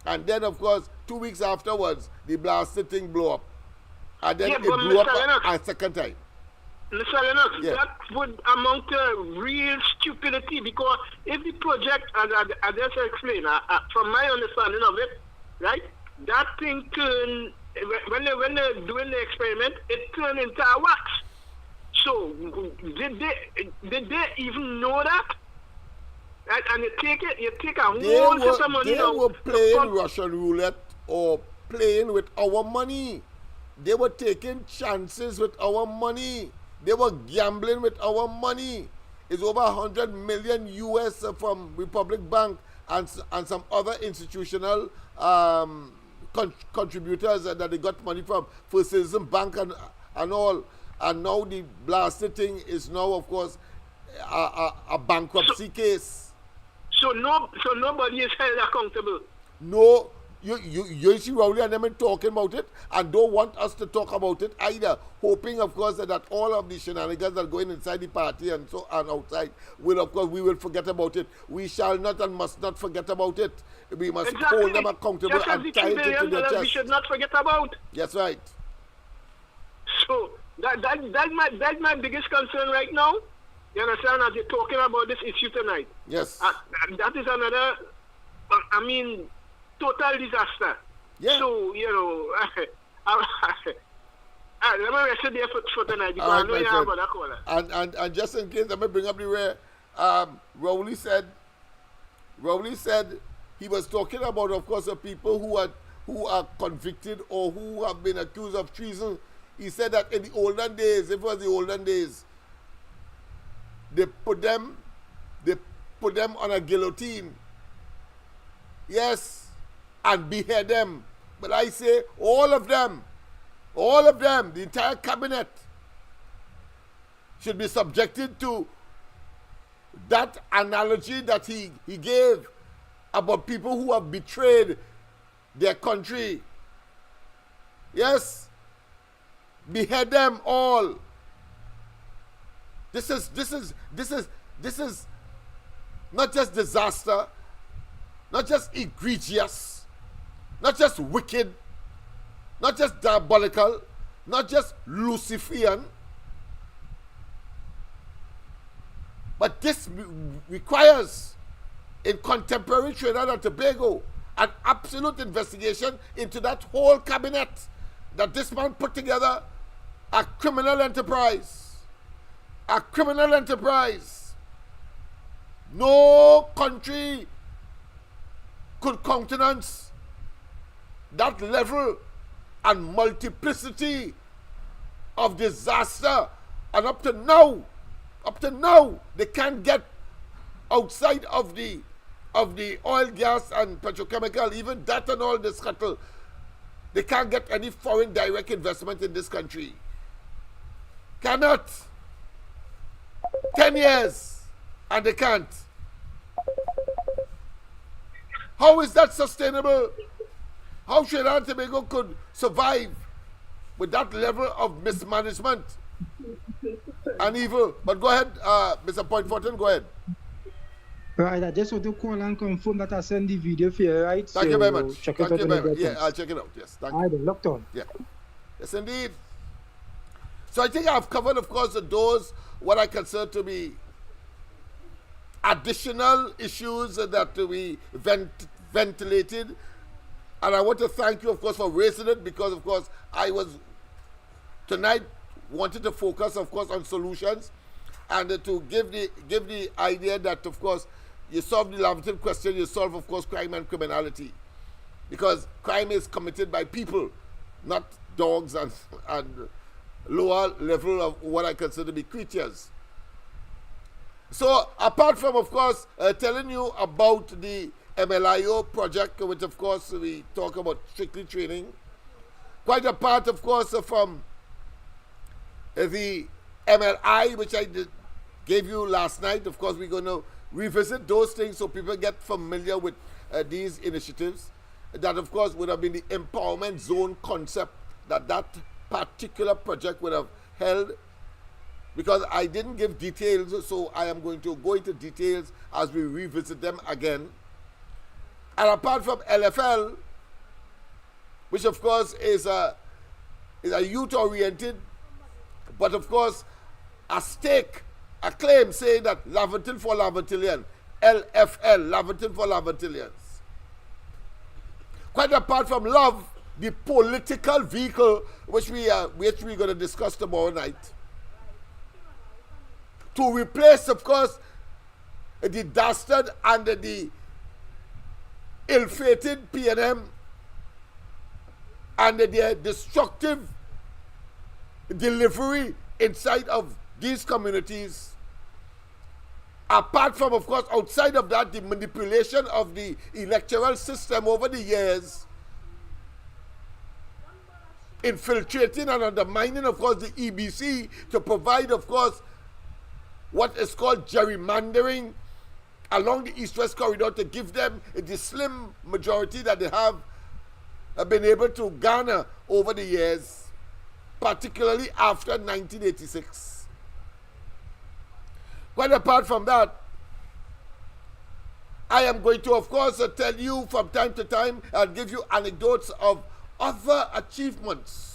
And then, of course, 2 weeks afterwards, the blasted thing blew up. And then it blew up a second time. Mr. Lennox, that would amount to real stupidity, because if the project, as I just explained, from my understanding of it, right, that thing turned, when they're doing the experiment, it turned into a wax. So, did they even know that? Right? And you take a whole set of money. They were playing Russian roulette or playing with our money. They were taking chances with our money. They were gambling with our money. It's over 100 million US from Republic Bank and some other institutional contributors that they got money from, First Citizen Bank and all. And now the blasted thing is now, of course, a bankruptcy case. So nobody is held accountable. No. You see Rowley and them talking about it and don't want us to talk about it either, hoping, of course, that all of the shenanigans that are going inside the party and outside we will forget about it. We shall not and must not forget about it. We must hold them accountable and tie it to their chest. We should not forget about. That's right. So that's my biggest concern right now. You understand? As you're talking about this issue tonight. Yes. That is another. Total disaster. Yeah. So, you know, let me rest it there for tonight, because I know you have another caller. And just in case, let me bring up the rare. Rowley said he was talking about, of course, the people who are convicted or who have been accused of treason. He said that in the olden days, if it was the olden days, they put them on a guillotine. Yes. And behead them. But I say all of them, the entire cabinet should be subjected to that analogy that he gave about people who have betrayed their country. Yes, behead them all. This is not just disaster, not just egregious, not just wicked, not just diabolical, not just Luciferian, but this requires, in contemporary Trinidad and Tobago, an absolute investigation into that whole cabinet, that this man put together a criminal enterprise. A criminal enterprise. No country could countenance that level and multiplicity of disaster. And up to now, they can't get outside of the oil, gas, and petrochemical, even that and all this scuttle. They can't get any foreign direct investment in this country. Cannot. 10 years, and they can't. How is that sustainable? How Trinidad and Tobago could survive with that level of mismanagement and evil? But go ahead, Mr. Point Fortin, go ahead. Right, I just want to call and confirm that I sent the video for you, right? Thank you very much. Thank you very much. Yeah, I'll check it out. Yes, thank you. Locked on. Yeah. Yes, indeed. So I think I've covered, of course, those, what I consider to be additional issues that we ventilated. And I want to thank you, of course, for raising it, because, of course, I was tonight wanted to focus, of course, on solutions and to give the idea that, of course, you solve the Laverton question, you solve, of course, crime and criminality. Because crime is committed by people, not dogs and lower level of what I consider to be creatures. So, apart from, of course, telling you about the MLIO project, which, of course, we talk about strictly training, quite apart, of course, from the MLI, which I gave you last night. Of course, we're going to revisit those things so people get familiar with these initiatives. That, of course, would have been the empowerment zone concept that particular project would have held. Because I didn't give details, so I am going to go into details as we revisit them again. And apart from LFL, which of course is a youth-oriented, but of course a claim saying that Laverton for Lavertillian, LFL, Laverton for Lavertillians. Quite apart from love, the political vehicle which we're going to discuss tomorrow night, to replace, of course, the dastard and the ill-fated PNM and their destructive delivery inside of these communities. Apart from, of course, outside of that, the manipulation of the electoral system over the years, infiltrating and undermining, of course, the EBC to provide, of course, what is called gerrymandering along the East-West corridor to give them the slim majority that they have been able to garner over the years, particularly after 1986. Quite apart from that, I am going to, of course, tell you from time to time and give you anecdotes of other achievements.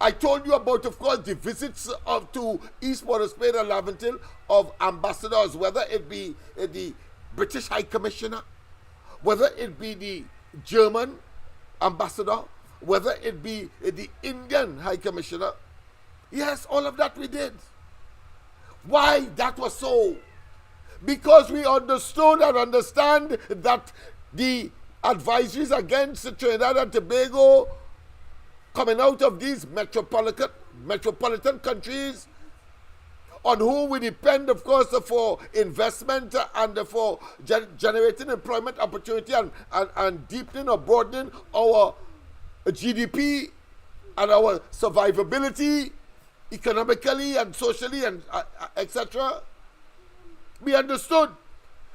I told you about, of course, the visits to East Port of Spain and Laventille of ambassadors, whether it be the British High Commissioner, whether it be the German ambassador, whether it be the Indian High Commissioner. Yes, all of that we did. Why that was so? Because we understood and understand that the advisories against Trinidad and Tobago coming out of these metropolitan countries on whom we depend, of course, for investment and for generating employment opportunity and deepening or broadening our GDP and our survivability economically and socially and etc. We understood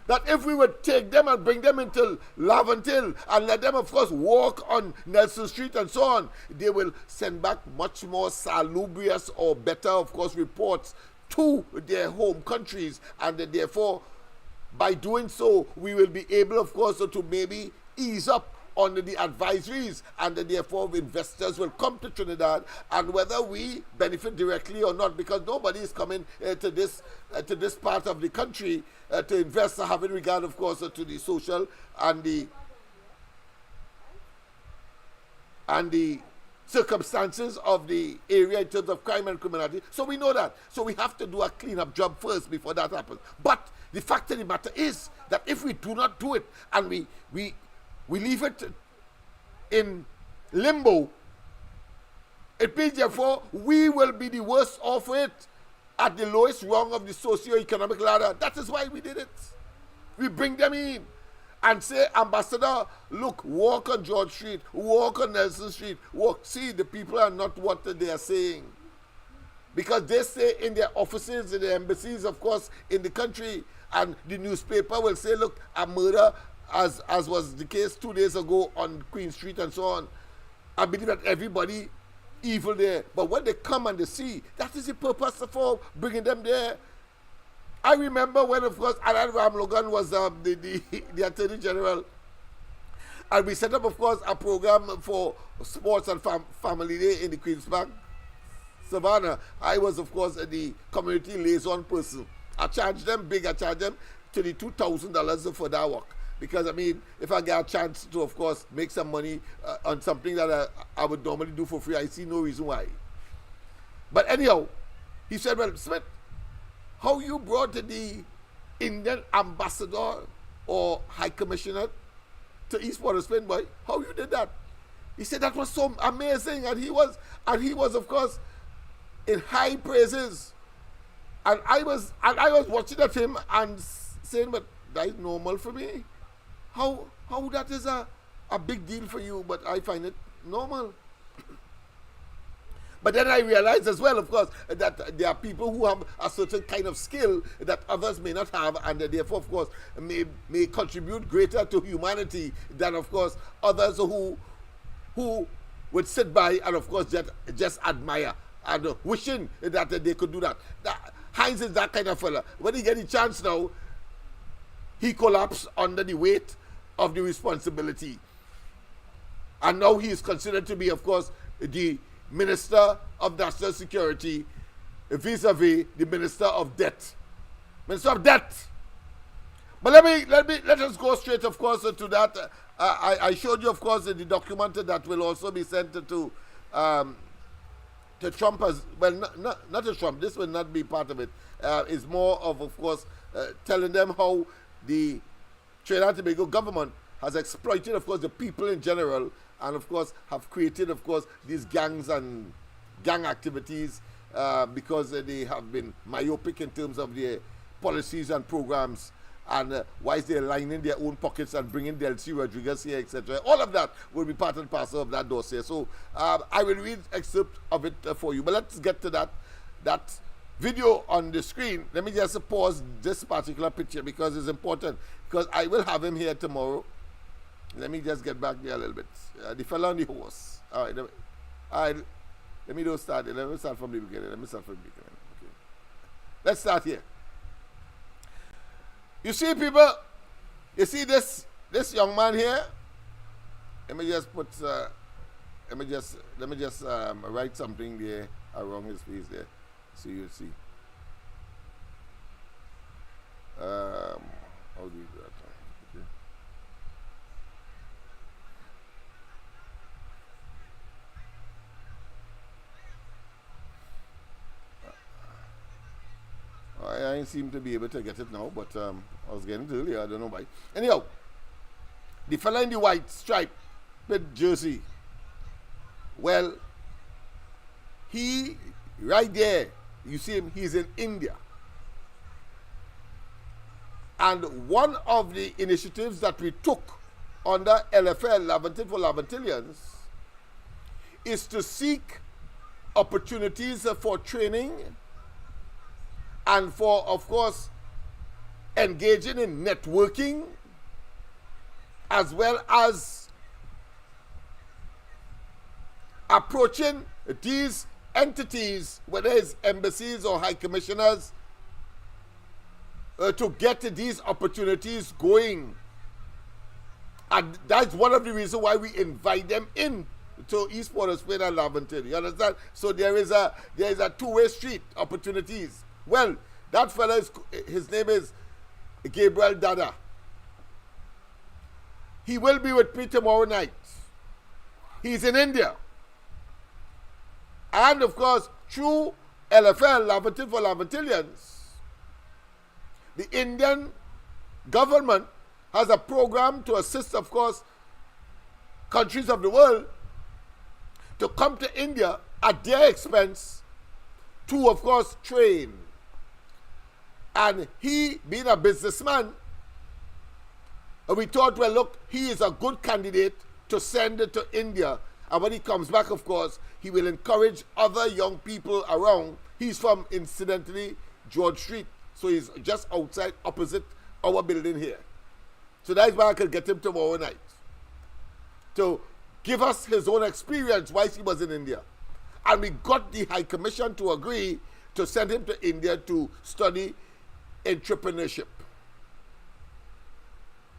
that if we would take them and bring them into Laventille and let them, of course, walk on Nelson Street and so on, they will send back much more salubrious or better, of course, reports to their home countries. And therefore, by doing so, we will be able, of course, to maybe ease up on the advisories, and therefore investors will come to Trinidad, and whether we benefit directly or not, because nobody is coming to this part of the country to invest, having regard, of course, to the social and the circumstances of the area in terms of crime and criminality. So we know that. So we have to do a clean-up job first before that happens. But the fact of the matter is that if we do not do it and we leave it in limbo, it means, therefore, we will be the worst off it at the lowest rung of the socio-economic ladder. That is why we did it. We bring them in and say, Ambassador, look, walk on George Street, walk on Nelson Street, walk. See, the people are not what they are saying. Because they say in their offices, in the embassies, of course, in the country, and the newspaper will say, look, a murder, as was the case 2 days ago on Queen Street and so on. I believe that everybody evil there. But when they come and they see, that is the purpose for bringing them there. I remember when, of course, Alan Ramlogan was the Attorney General. And we set up, of course, a program for sports and family day in the Queen's Park Savannah. I was, of course, the community liaison person. I charged them big. I charged them $22,000 for that work. Because, I mean, if I get a chance to, of course, make some money on something that I would normally do for free, I see no reason why. But anyhow, he said, well, Smith, how you brought the Indian ambassador or high commissioner to East Port of Spain, boy. How you did that? He said that was so amazing, and he was of course in high praises. And I was watching at him and saying, but that is normal for me. How that is a big deal for you, but I find it normal. But then I realized as well, of course, that there are people who have a certain kind of skill that others may not have, and therefore, of course, may contribute greater to humanity than, of course, others who would sit by and, of course, just admire and wishing that they could do that. Heinz is that kind of fella. When he get a chance now, he collapsed under the weight of the responsibility. And now he is considered to be, of course, the Minister of National Security vis-a-vis the Minister of Debt. Minister of Debt. But let us go straight, of course, to that. I showed you, of course, the document that will also be sent to Trump as well. Not to Trump. This will not be part of it. It's more of course, telling them how the Trinidad and Tobago government has exploited, of course, the people in general, and of course have created, of course, these gangs and gang activities because they have been myopic in terms of their policies and programs, and why is they lining their own pockets and bringing Delcy Rodriguez here, etc. All of that will be part and parcel of that dossier. So I will read excerpt of it for you. But let's get to that video on the screen. Let me just pause this particular picture because it's important, because I will have him here tomorrow. Let me just get back there a little bit. The fella on the horse. All right. Let me don't start it. Let me start from the beginning. Okay. Let's start here. You see, people. You see this young man here. Let me just put. Let me just write something there around his face there, so you see. How do you do that? Okay. I ain't seem to be able to get it now, but I was getting it earlier. I don't know why. Anyhow, the fella in the white stripe with jersey. Well, he right there, you see him. He's in India, and one of the initiatives that we took under LFL, Lavantil for Lavantilians, is to seek opportunities for training and for, of course, engaging in networking, as well as approaching these entities, whether it's embassies or high commissioners, to get these opportunities going. And that's one of the reasons why we invite them in to East Port of Spain and Lavantil. You understand? So there is a two-way street, opportunities. Well, that fella, his name is Gabriel Dada. He will be with me tomorrow night. He's in India. And, of course, through LFL, Lavantil for Lavantilians, the Indian government has a program to assist, of course, countries of the world to come to India at their expense to, of course, train. And he, being a businessman, we thought, well, look, he is a good candidate to send to India. And when he comes back, of course, he will encourage other young people around. He's from, incidentally, George Street. So he's just outside, opposite our building here. So that's why I could get him tomorrow night to give us his own experience while he was in India. And we got the High Commission to agree to send him to India to study entrepreneurship.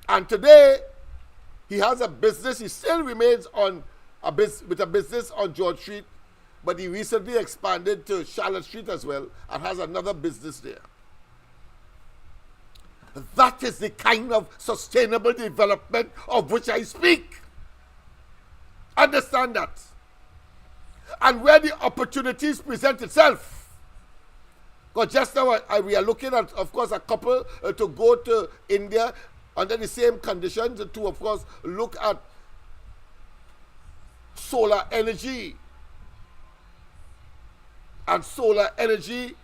And today, he has a business. He still remains with a business on George Street, but he recently expanded to Charlotte Street as well and has another business there. That is the kind of sustainable development of which I speak. Understand that. And where the opportunities present itself, Because just now we are looking at, of course, a couple to go to India under the same conditions to, of course, look at solar energy. And solar energy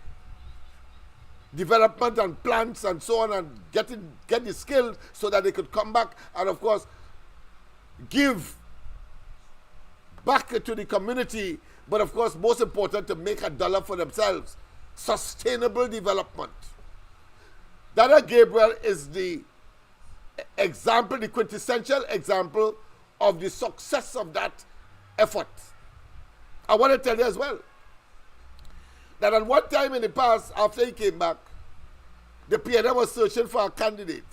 development and plants and so on, and get the skills so that they could come back and, of course, give back to the community, but of course, most important, to make a dollar for themselves. Sustainable development. Dada Gabriel is the example, the quintessential example of the success of that effort. I want to tell you as well that at one time in the past, after he came back, the PNM was searching for a candidate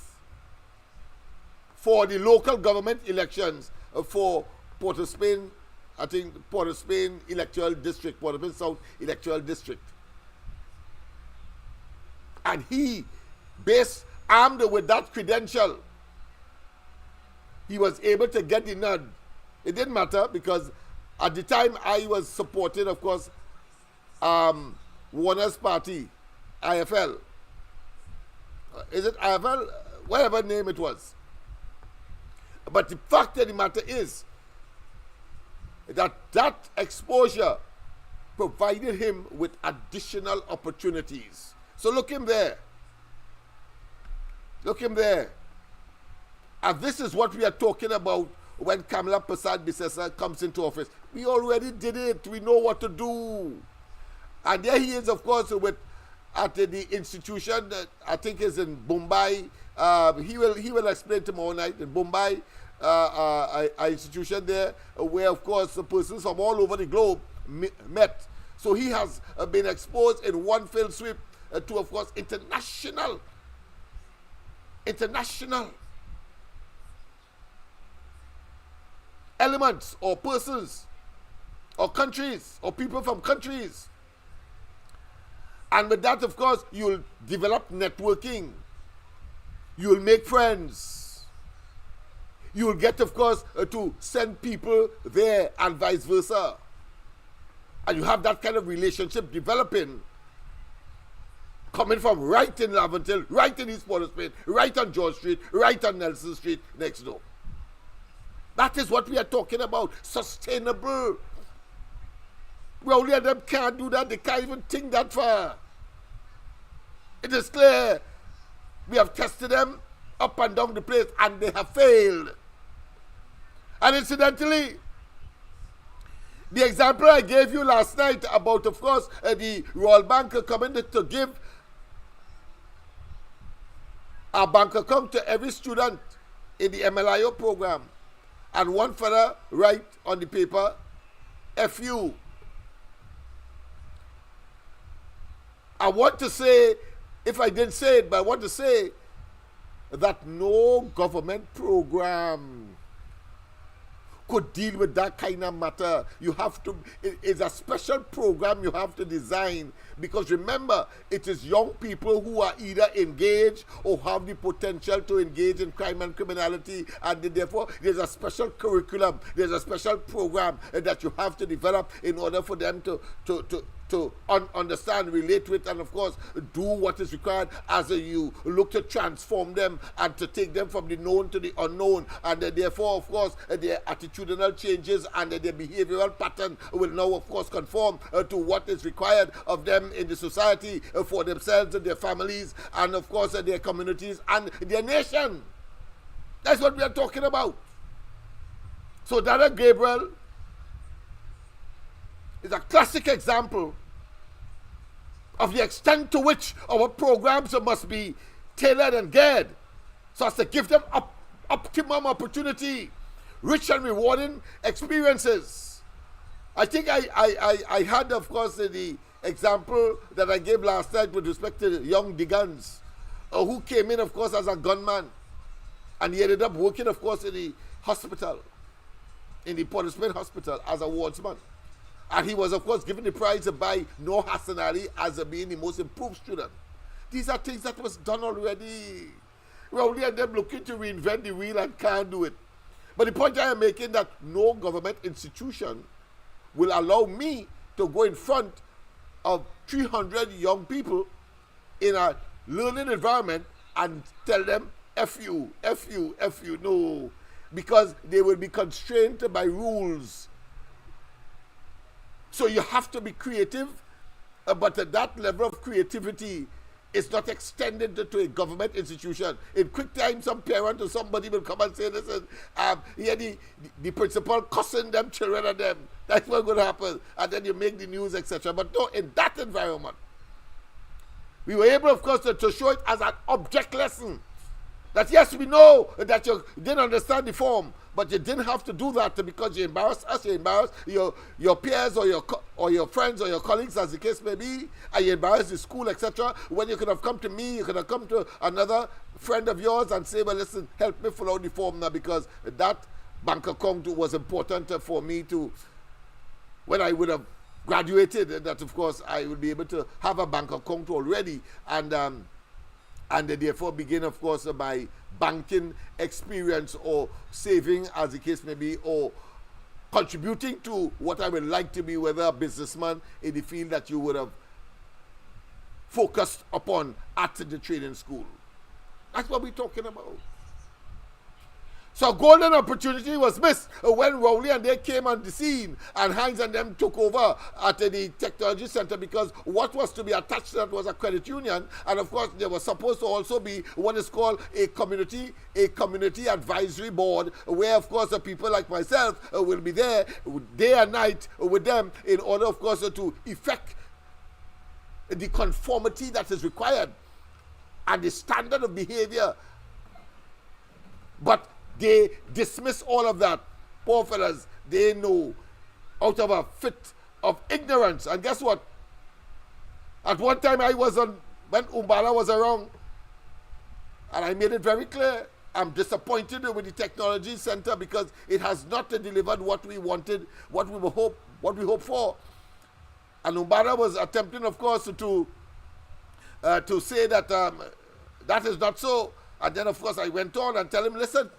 for the local government elections for Port of Spain, I think Port of Spain electoral district, Port of Spain South electoral district. And he, armed with that credential, he was able to get the nod. It didn't matter because at the time I was supporting, of course, Warner's party, IFL. Is it IFL? Whatever name it was. But the fact of the matter is that that exposure provided him with additional opportunities. So look him there. Look him there. And this is what we are talking about when Kamala Prasad Bisesa comes into office. We already did it. We know what to do. And there he is, of course, at the institution that I think is in Mumbai. He will explain tomorrow night in Mumbai, an institution there where, of course, the persons from all over the globe met. So he has been exposed in one fell sweep to, of course, international elements or persons or countries or people from countries. And with that, of course, you'll develop networking. You'll make friends. You'll get, of course, to send people there and vice versa. And you have that kind of relationship developing, coming from right in Laventille, right in East Port of Spain, right on George Street, right on Nelson Street next door. That is what we are talking about. Sustainable. Rowley and them can't do that. They can't even think that far. It is clear. We have tested them up and down the place and they have failed. And incidentally, the example I gave you last night about, of course, the Royal Bank coming to give a bank account to every student in the MLIO program. And one fella write on the paper, FU. I want to say, if I didn't say it, but I want to say that no government program could deal with that kind of matter. You have to, it's a special program you have to design, because remember, it is young people who are either engaged or have the potential to engage in crime and criminality, and therefore there's a special curriculum, there's a special program that you have to develop in order for them to understand, relate with, and of course do what is required as you look to transform them and to take them from the known to the unknown, and therefore, of course, their attitudinal changes and their behavioral pattern will now, of course, conform to what is required of them in the society, for themselves and their families, and of course their communities and their nation. That's what we are talking about. So Dada Gabriel is a classic example of the extent to which our programs must be tailored and geared so as to give them optimum opportunity, rich and rewarding experiences. I think I had, of course, the example that I gave last night with respect to young Digans, who came in, of course, as a gunman, and he ended up working, of course, in the hospital, in the Port of Spain hospital as a wardsman. And he was, of course, given the prize by Noor Hassan Ali as being the most improved student. These are things that was done already. We're only at them looking to reinvent the wheel and can't do it. But the point I am making that no government institution will allow me to go in front of 300 young people in a learning environment and tell them F you, F you, F you. No, because they will be constrained by rules. So you have to be creative, but at that level of creativity is not extended to a government institution. In quick time, some parent or somebody will come and say, listen, here the principal cussing them children at them. That's what's going to happen. And then you make the news, etc. But no, in that environment, we were able, of course, to show it as an object lesson. That yes, we know that you didn't understand the form, but you didn't have to do that because you embarrassed us, you embarrassed your peers or your friends or your colleagues, as the case may be, and you embarrassed the school, etc. When you could have come to me, you could have come to another friend of yours and say, well, listen, help me fill out the form now, because that bank account was important for me to, when I would have graduated, that of course I would be able to have a bank account already, and therefore begin, of course, my banking experience or saving, as the case may be, or contributing to what I would like to be, whether a businessman in the field that you would have focused upon at the training school. That's what we're talking about. So a golden opportunity was missed when Rowley and they came on the scene and Hines and them took over at the technology center, because what was to be attached to that was a credit union, and of course there was supposed to also be what is called a community advisory board, where of course the people like myself will be there day and night with them in order, of course, to effect the conformity that is required and the standard of behavior. But they dismiss all of that. Poor fellas, they know out of a fit of ignorance. And guess what? At one time I was on, when Umbala was around, and I made it very clear, I'm disappointed with the technology center because it has not delivered what we wanted, what we hoped for. And Umbala was attempting, of course, to say that that is not so. And then, of course, I went on and tell him, listen,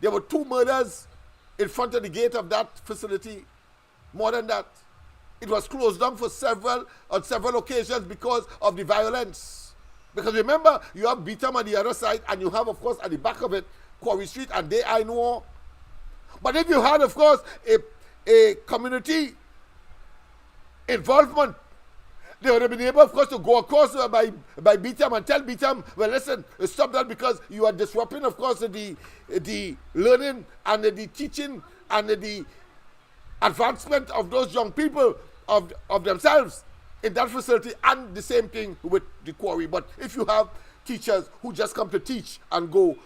there were 2 murders in front of the gate of that facility. More than that, it was closed down on several occasions because of the violence. Because remember, you have Beetham on the other side, and you have, of course, at the back of it, Quarry Street, and there I know. But if you had, of course, a community involvement, they would have been able, of course, to go across by Beetham and tell Beetham, well, listen, stop that, because you are disrupting, of course, the learning and the teaching and the advancement of those young people of themselves in that facility, and the same thing with the quarry. But if you have teachers who just come to teach and go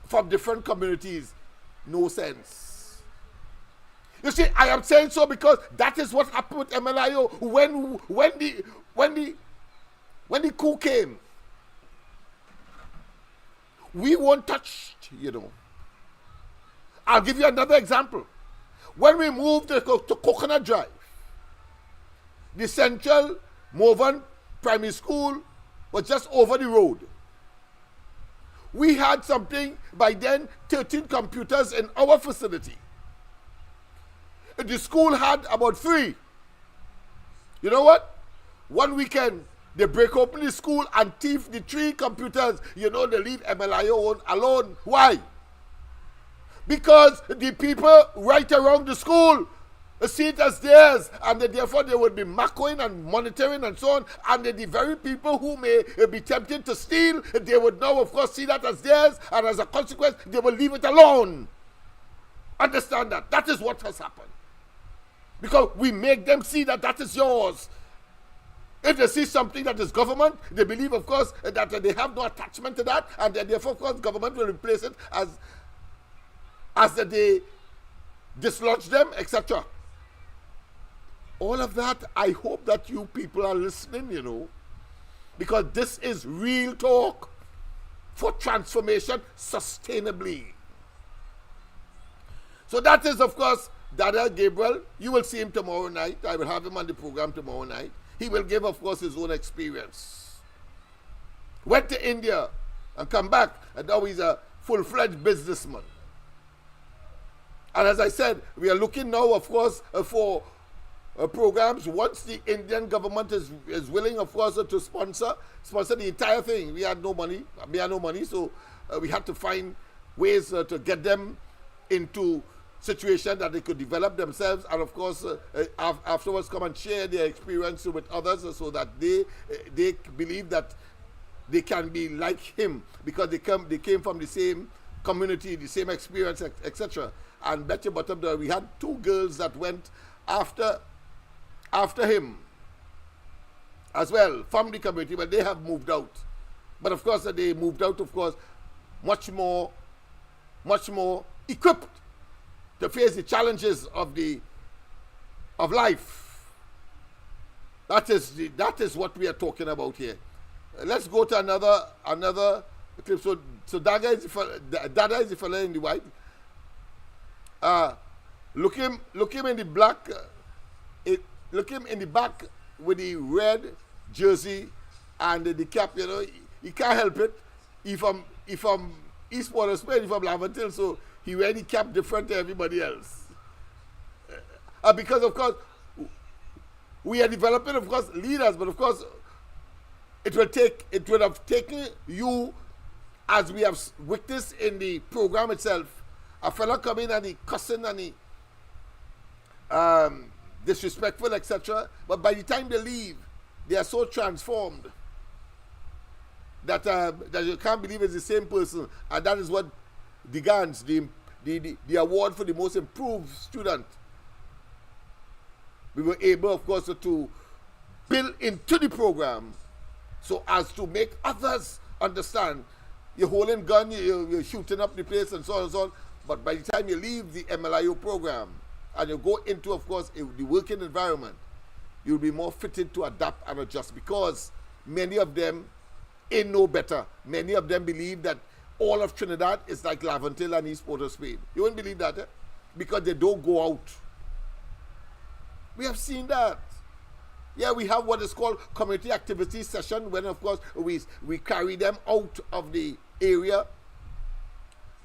from different communities, no sense. You see, I am saying so because that is what happened with MLIO when the coup came. We weren't touched, you know. I'll give you another example. When we moved to Coconut Drive, the Central Morvan Primary School was just over the road. We had something, by then, 13 computers in our facility. The school had about 3. You know what? One weekend, they break open the school and thief the 3 computers. You know, they leave MLIO alone. Why? Because the people right around the school see it as theirs, and therefore they would be macroing and monitoring and so on, and the very people who may be tempted to steal, they would now, of course, see that as theirs, and as a consequence, they will leave it alone. Understand that. That is what has happened. Because we make them see that that is yours. If they see something that is government, they believe, of course, that they have no attachment to that, and therefore, of course, government will replace it as they dislodge them, etc. All of that, I hope that you people are listening, you know, because this is real talk for transformation sustainably. So that is, of course, Dada Gabriel. You will see him tomorrow night. I will have him on the program tomorrow night. He will give, of course, his own experience. Went to India and come back, and now he's a full-fledged businessman. And as I said, we are looking now, of course, for programs. Once the Indian government is willing, of course, to sponsor the entire thing. We had no money. So we had to find ways to get them into situation that they could develop themselves, and of course afterwards come and share their experience with others, so that they believe that they can be like him, because they came from the same community, the same experience, etc. And bet your bottom dollar, we had 2 girls that went after him as well from the community, but they have moved out. But of course they moved out, of course, much more equipped to face the challenges of life. That is what we are talking about here. Let's go to another clip. So Dada is the fella in the white. Look him in the black. Look him in the back with the red jersey and the cap. You know, he can't help it. He from East Port of Spain, he from Laventille, so he wear the cap different to everybody else. Because of course we are developing, of course, leaders, but of course it would have taken you, as we have witnessed in the program itself, a fella come in and he cussing and he disrespectful, etc. But by the time they leave, they are so transformed that you can't believe it's the same person. And that is what the GANs, the award for the most improved student, we were able, of course, to build into the program so as to make others understand. You're holding gun, you're shooting up the place and so on and so on. But by the time you leave the MLIO program and you go into, of course, the working environment, you'll be more fitted to adapt and adjust, because many of them ain't no better. Many of them believe that all of Trinidad is like Laventille and East Port of Spain. You wouldn't believe that, because they don't go out. We have seen that. Yeah, we have what is called community activity session, when of course we carry them out of the area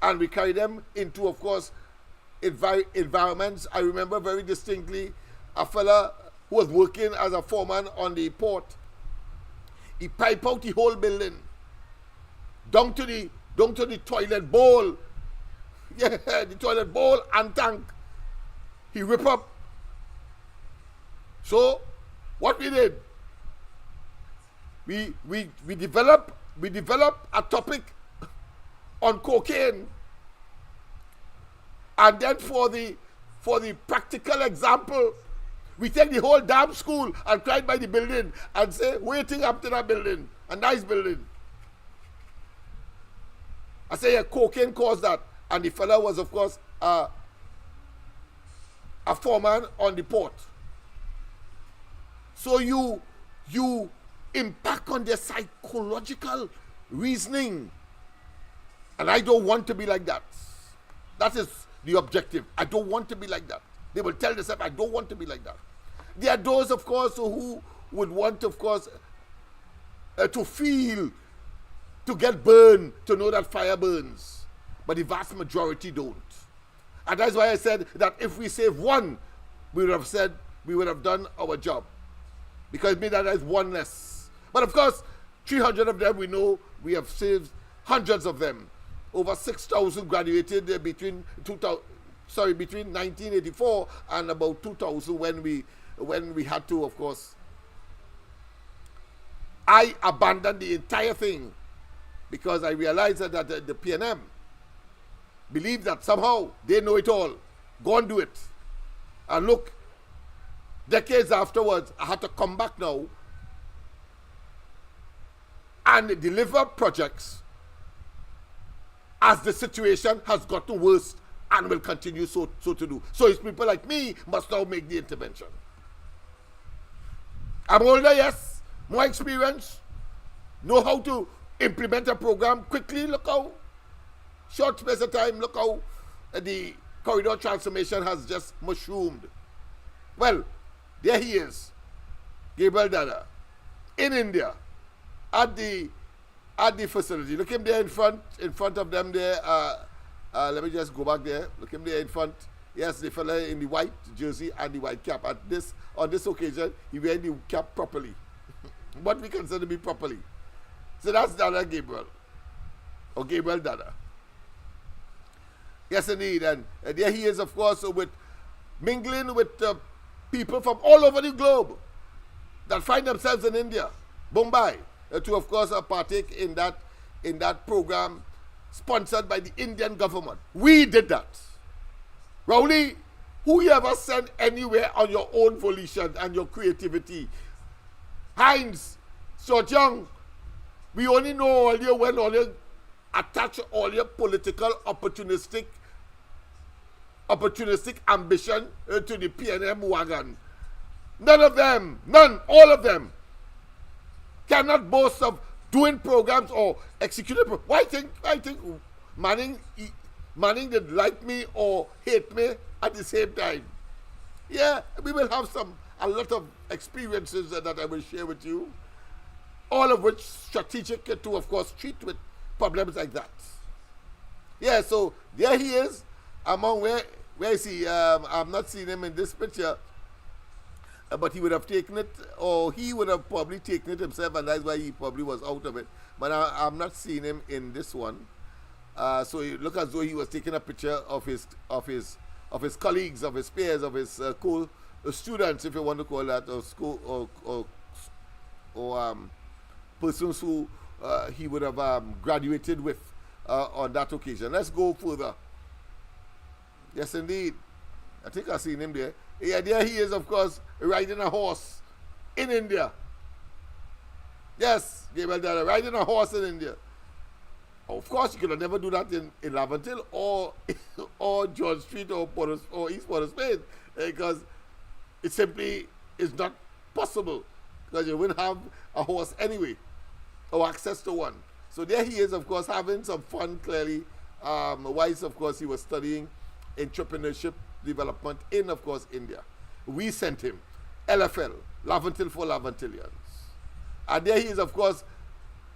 and we carry them into, of course, environments. I remember very distinctly a fella who was working as a foreman on the port. He piped out the whole building down to the toilet bowl. Yeah, the toilet bowl and tank. He rip up. So what we did, we developed a topic on cocaine, and then for the practical example, we take the whole damn school and climb by the building and say, waiting up to that building, a nice building. I say, yeah, cocaine caused that. And the fella was, of course, a foreman on the port. So you impact on their psychological reasoning. And I don't want to be like that. That is the objective. I don't want to be like that. They will tell themselves, I don't want to be like that. There are those, of course, who would want, of course, to feel, to get burned, to know that fire burns. But the vast majority don't. And that's why I said that if we save one, we would have said we would have done our job. Because it means that there's one less. But of course, 300 of them, we know we have saved hundreds of them. Over 6,000 graduated between 1984 and about 2000 when we had to, of course. I abandoned the entire thing because I realized that the PNM believe that somehow they know it all. Go and do it. And look, decades afterwards, I had to come back now and deliver projects as the situation has gotten worse and will continue so to do. So it's people like me must now make the intervention. I'm older, yes, more experience, know how to implement a program quickly. Look how short space of time, look how the corridor transformation has just mushroomed. Well, there he is, Gabriel Dada, in India, at the facility. Look him there in front of them there. Let me just go back there. Look him there in front Yes, the fella in the white jersey and the white cap. On this occasion, he wearing the cap properly. What we consider to be properly. So that's Dada Gabriel. Or Gabriel Dada. Yes, indeed. And there he is, of course, with mingling with people from all over the globe that find themselves in India, Mumbai, to, of course, partake in that program sponsored by the Indian government. We did that. Rowley, who you ever sent anywhere on your own volition and your creativity? Heinz, Young, we only know all you when all you attach all your political opportunistic ambition to the PNM wagon. None of them, all of them cannot boast of doing programs or executing programs. I think Manning did like me or hate me at the same time. Yeah, we will have a lot of experiences that I will share with you, all of which strategic to, of course, treat with problems like that. Yeah, so there he is. Among where is he? I'm not seeing him in this picture, but he would have taken it, or he would have probably taken it himself, and that's why he probably was out of it. But I'm not seeing him in this one. So it looked as though he was taking a picture of his colleagues, of his peers, of his students, if you want to call that, or school or persons who he would have graduated with on that occasion. Let's go further. Yes, indeed. I think I've seen him there. Yeah, there he is, of course, riding a horse in India. Yes, Gabriel Dada, riding a horse in India. Of course, you could never do that in Laventille or George Street or East Port of Spain, because it simply is not possible, because you wouldn't have a horse anyway or access to one. So there he is, of course, having some fun, clearly. Whilst, of course, he was studying entrepreneurship development in, of course, India. We sent him LFL, Laventille for Laventillians. And there he is, of course,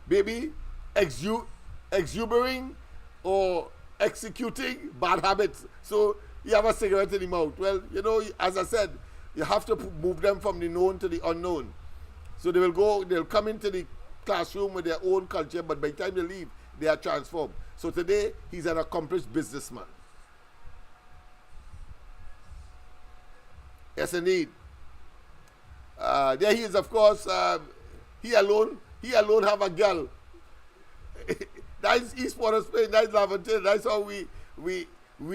baby, exuberating or executing bad habits. So you have a cigarette in the mouth. Well, you know, as I said, you have to move them from the known to the unknown. So they'll come into the classroom with their own culture, but by the time they leave, they are transformed. So today, he's an accomplished businessman. Yes, indeed. There he is, of course. He alone have a girl. That's East Port of Spain. That's Laventille. That's how we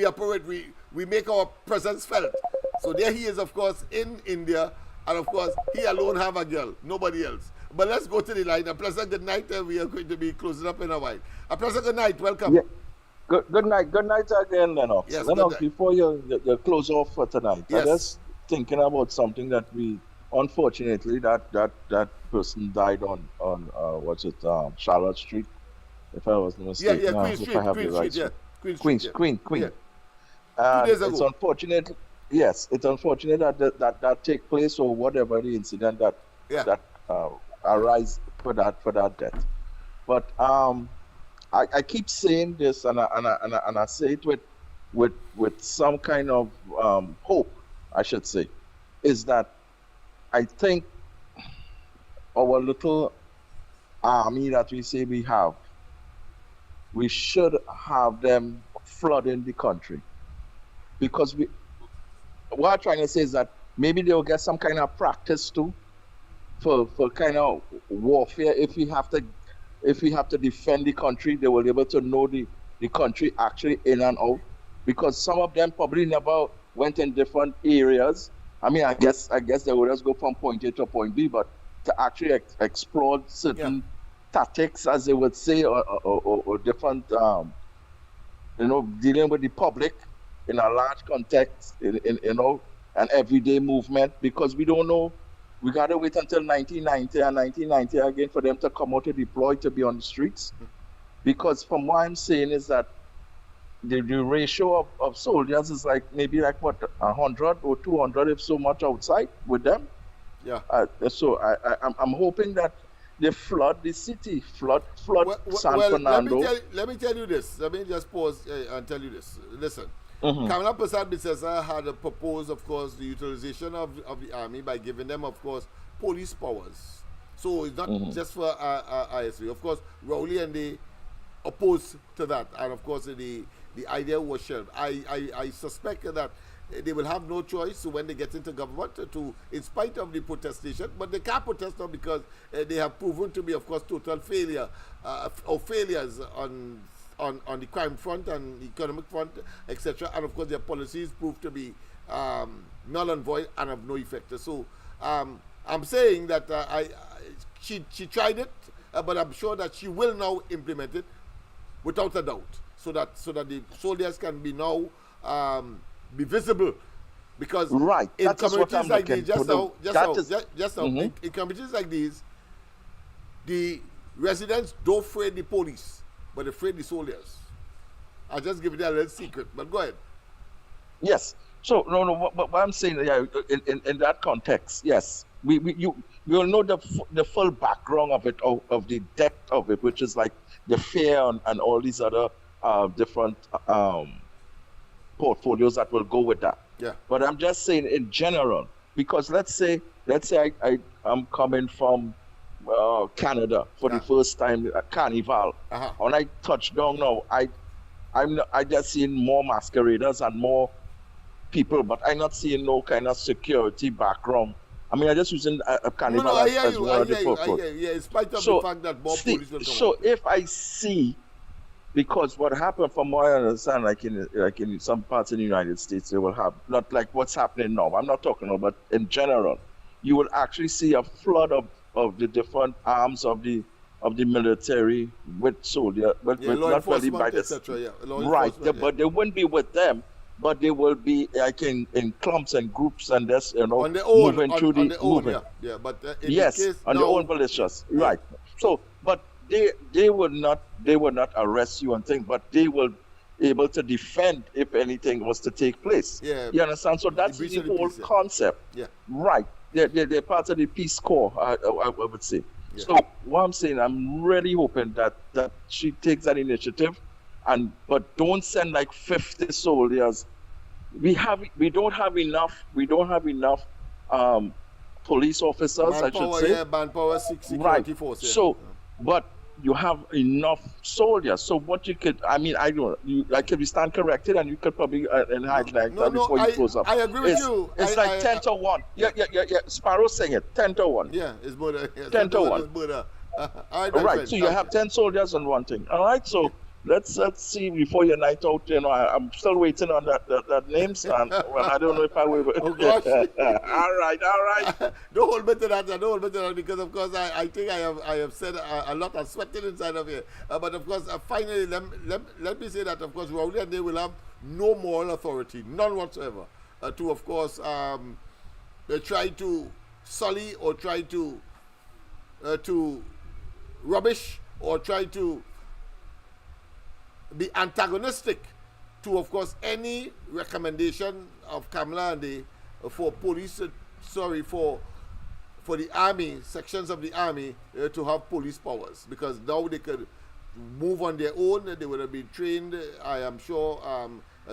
operate. We make our presence felt. So there he is, of course, in India, and of course he alone have a girl, nobody else. But let's go to the line. A pleasant good night. We are going to be closing up in a while. A pleasant good night. Welcome. Yeah. Good night. Good night again, Lennox. Yes, Lennox, before you close off for tonight, yes. I'm just thinking about something that unfortunately, that person died on Charlotte Street, if I wasn't mistaken. Yeah, Queen Street. Queen. Yeah. 2 days ago. It's unfortunate. Yes, it's unfortunate that take place, or whatever the incident that arise for that death. But I keep saying this, and I say it with some kind of hope, I should say, is that I think our little army that we say we should have them flooding the country, because what I'm trying to say is that maybe they'll get some kind of practice too for kind of warfare. If we have to defend the country, they will be able to know the country actually in and out, because some of them probably never went in different areas. I mean, I guess they would just go from point A to point B, but to actually explore certain tactics, as they would say, or different, dealing with the public in a large context, an everyday movement, because we don't know. We got to wait until 1990 and 1990 again for them to come out to deploy, to be on the streets. Because from what I'm saying is that the ratio of soldiers is maybe 100 or 200, if so much, outside with them. Yeah. So I'm hoping that they flood the city, flood San Fernando. Let me tell you this. Let me just pause and tell you this. Listen, Kamala Prasad Bissesa had proposed, of course, the utilization of the army by giving them, of course, police powers. So it's not just for ISV. Of course, Rowley and they opposed to that, and of course the idea was shelved. I suspect that they will have no choice when they get into government to, in spite of the protestation, but they can't protest now because they have proven to be, of course, total failure or failures on the crime front and the economic front, etc. And of course, their policies prove to be null and void and of no effect. So I'm saying that she tried it, but I'm sure that she will now implement it without a doubt, so that the soldiers can be now be visible, because in communities like these, in communities like these, the residents don't fear the police, but they fear the soldiers. I'll just give you a little secret, but go ahead. Yes. So what I'm saying, in that context, yes, we will know the full background of it, of the depth of it, which is like the fear and all these other different portfolios that will go with that. Yeah. But I'm just saying in general, because let's say I'm coming from Canada for the first time at Carnival. When I touch down now, I just seeing more masqueraders and more people, but I'm not seeing no kind of security background. I mean, I'm just using a Carnival as one of the purpose. Yeah, in spite of the fact that more police will come. So if I see, because what happened, from what I understand, like in some parts in the United States, they will have, not like what's happening now, I'm not talking about, but in general, you will actually see a flood of the different arms of the military with soldiers, but not really by the right. But they wouldn't be with them, but they will be like in clumps and groups, and that's moving through the movement. Yeah, but yes, on their own militias, right? So, but they will not arrest you and things, but they will able to defend if anything was to take place. Yeah, you understand? So that's the whole concept. Yeah, right. They're part of the Peace Corps, I would say. Yeah. So what I'm saying, I'm really hoping that she takes that initiative, but don't send like 50 soldiers. We don't have enough police officers, I should say. Yeah, manpower, security force. Yeah. So, but you have enough soldiers. So what you could, I mean, I don't know, I could be stand corrected, and you could probably enhance that before you close up. I agree with you. It's like 10 to 1. Yeah. Sparrow saying it, 10 to 1. Yeah, it's more than 10 to 1. All right, so you have 10 soldiers on one thing. All right, so let's see before your night out. You know, I'm still waiting on that name stand. Well, I don't know if I will. Oh gosh! all right. Don't hold me to that. Because of course I think I have said a lot. I'm sweating inside of here. But of course, finally, let me say that of course Rowley and they will have no moral authority, none whatsoever, to of course try to sully or try to rubbish or try to be antagonistic to, of course, any recommendation of Kamala and the for the army, sections of the army to have police powers, because now they could move on their own. They would have been trained. I am sure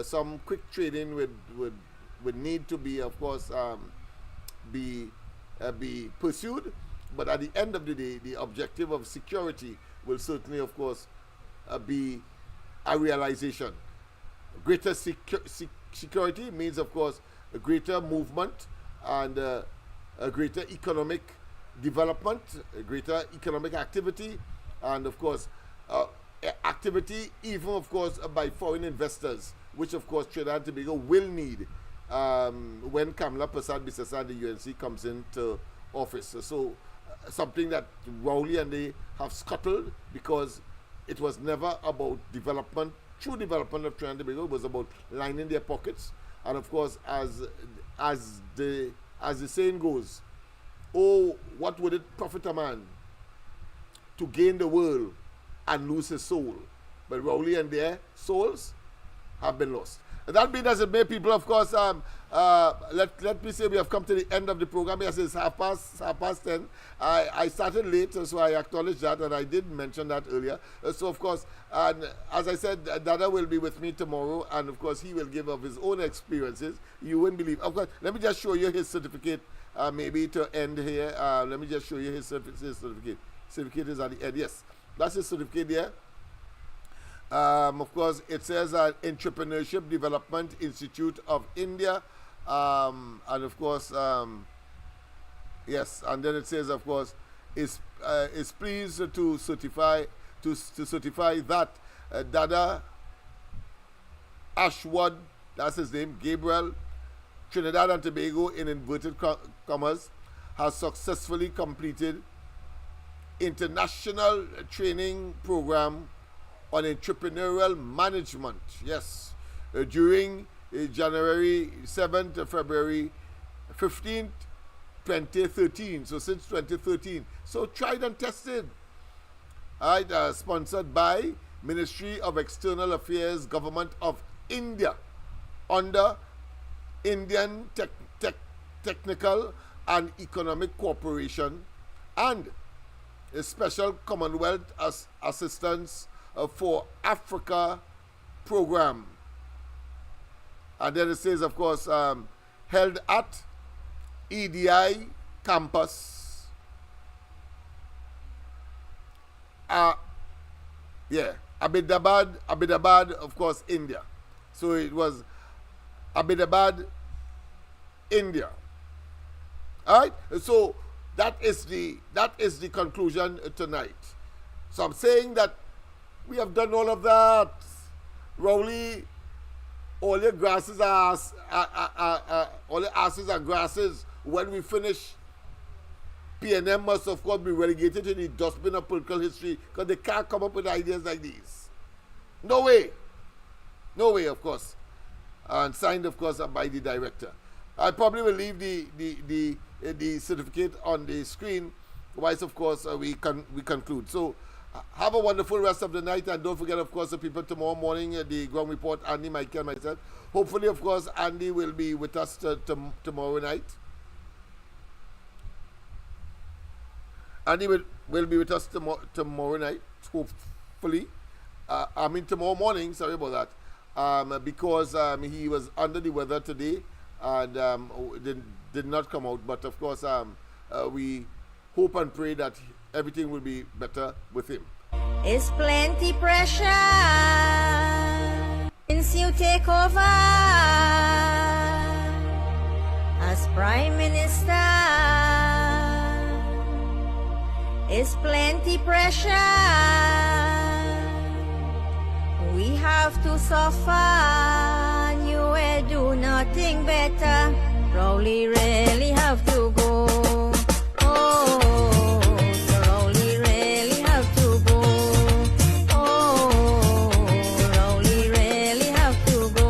some quick training would need to be, of course, be pursued. But at the end of the day, the objective of security will certainly, of course, be a realization. Greater security means, of course, a greater movement and a greater economic development, a greater economic activity, and of course, activity even, of course, by foreign investors, which, of course, Trinidad and Tobago will need when Kamala Prasad Bissesa and the UNC comes into office. So something that Rowley and they have scuttled, because it was never about development, true development of Trinidad and Tobago. It was about lining their pockets. And of course, as the saying goes, oh, what would it profit a man to gain the world and lose his soul? But Rowley and their souls have been lost. that being as it may, people, of course, let me say we have come to the end of the program. Yes, it's half past 10. I started late, so I acknowledge that, and I did mention that earlier. So, of course, and as I said, Dada will be with me tomorrow, and of course, he will give of his own experiences. You wouldn't believe. Of course, let me just show you his certificate, maybe to end here. Let me just show you his certificate. Certificate is at the end. Yes, that's his certificate there. Of course, it says Entrepreneurship Development Institute of India, and of course, yes, and then it says, of course, is pleased to certify that Dada Ashwood, that's his name, Gabriel, Trinidad and Tobago, in inverted commas, has successfully completed international training program on entrepreneurial management, yes, during January 7th to February 15th, 2013. So since 2013. So tried and tested. All right, sponsored by Ministry of External Affairs, Government of India, under Indian Technical and Economic Cooperation and a Special Commonwealth Assistance for Africa program. And then it says, of course, held at EDI campus. Ahmedabad, of course, India. So it was Ahmedabad, India. All right. So that is the conclusion tonight. So I'm saying that we have done all of that. Rowley, all your grasses are all the asses are grasses. When we finish, PNM must of course be relegated to the dustbin of political history because they can't come up with ideas like these. No way, of course. And signed, of course, by the director. I probably will leave the certificate on the screen, whilst of course we conclude. So have a wonderful rest of the night, and don't forget, of course, the people tomorrow morning, the ground report, Andy, Michael, and myself. Hopefully, of course, Andy will be with us tomorrow night. Andy will be with us tomorrow night, hopefully. I mean tomorrow morning, sorry about that. Because he was under the weather today and did not come out. But of course, we hope and pray that everything will be better with him. It's plenty pressure since you take over as Prime Minister. It's plenty pressure. We have to suffer, and you will do nothing better. Rowley really have to go. Oh, so Rowley really have to go. Oh, Rowley really have to go.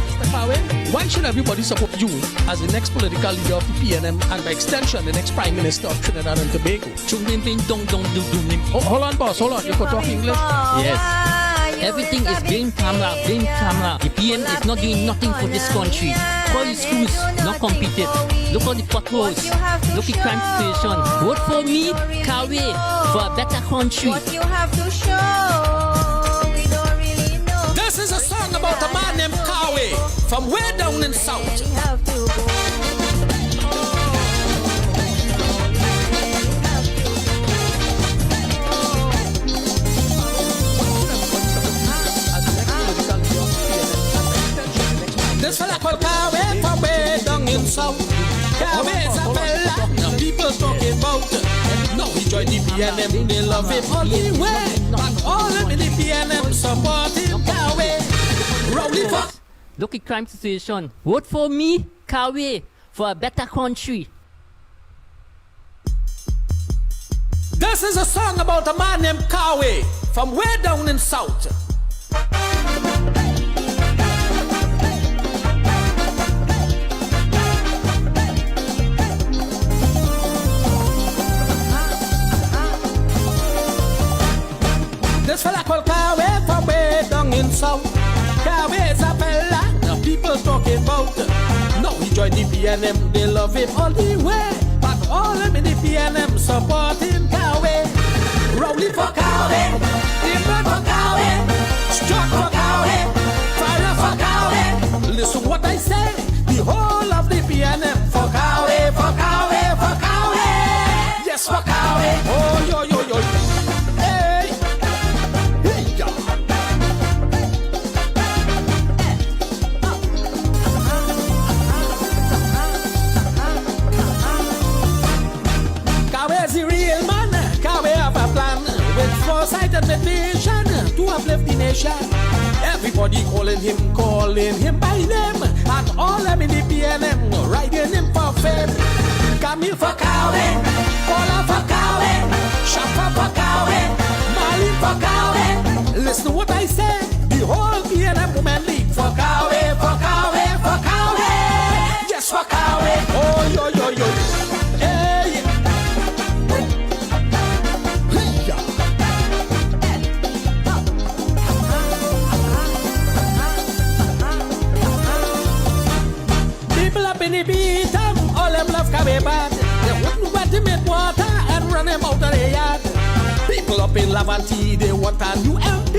Mr. Kawe, why should everybody support you as the next political leader of the PNM and by extension the next Prime Minister of Trinidad and Tobago? Hold on, boss, hold on. You could talk English? Yes. Everything is blame camera. The PM is not doing nothing for this country. All the schools not competed. Look at the potholes. Look at crime situation. Vote for me, Kawe, for a better country. What you have to show, we don't really know. This is a song about a man named Kawe from way down in South. This fella called Kawe from way down in South. Kawe is a fella the people talking about. Now he joined the PNM, they love him all the way. And all of the PNM support him, Kawe. Rowley for. Look at crime situation. Vote for me, Kawe, for a better country. This is a song about a man named Kawe from way down in South. This fella called Kawe from way down in South. Kawe about. Now he joined the PNM, they love him all the way. But all them in the PNM supporting Cowie. Rowley for Cowie, Different for Cowie, Struck for Cowie, Fire for Cowie. Listen what I say, the whole of the PNM for Cowie, for Cowie, for Cowie. Yes, for Cowie. Oh, yo, yo, yo. Hey, hey, yeah. Cowie's the real man. Cowie have a plan with foresight and with vision to uplift the nation. Everybody calling him by name, and all them in the PNM riding him for fame. Camille for Cowie, Paula for Cowie, Shafa for Cowie, Marlene for Cowie. Listen to what I say, the whole PNM Women League for Cowie, for Cowie, for Cowie. Yes, for Cowie. Oh, yo, yo, yo. Hey. People up in the beat, all them love Cowie bad. They wouldn't want him in water and run him out of the yard. People up in Lavantie, they want a new MP.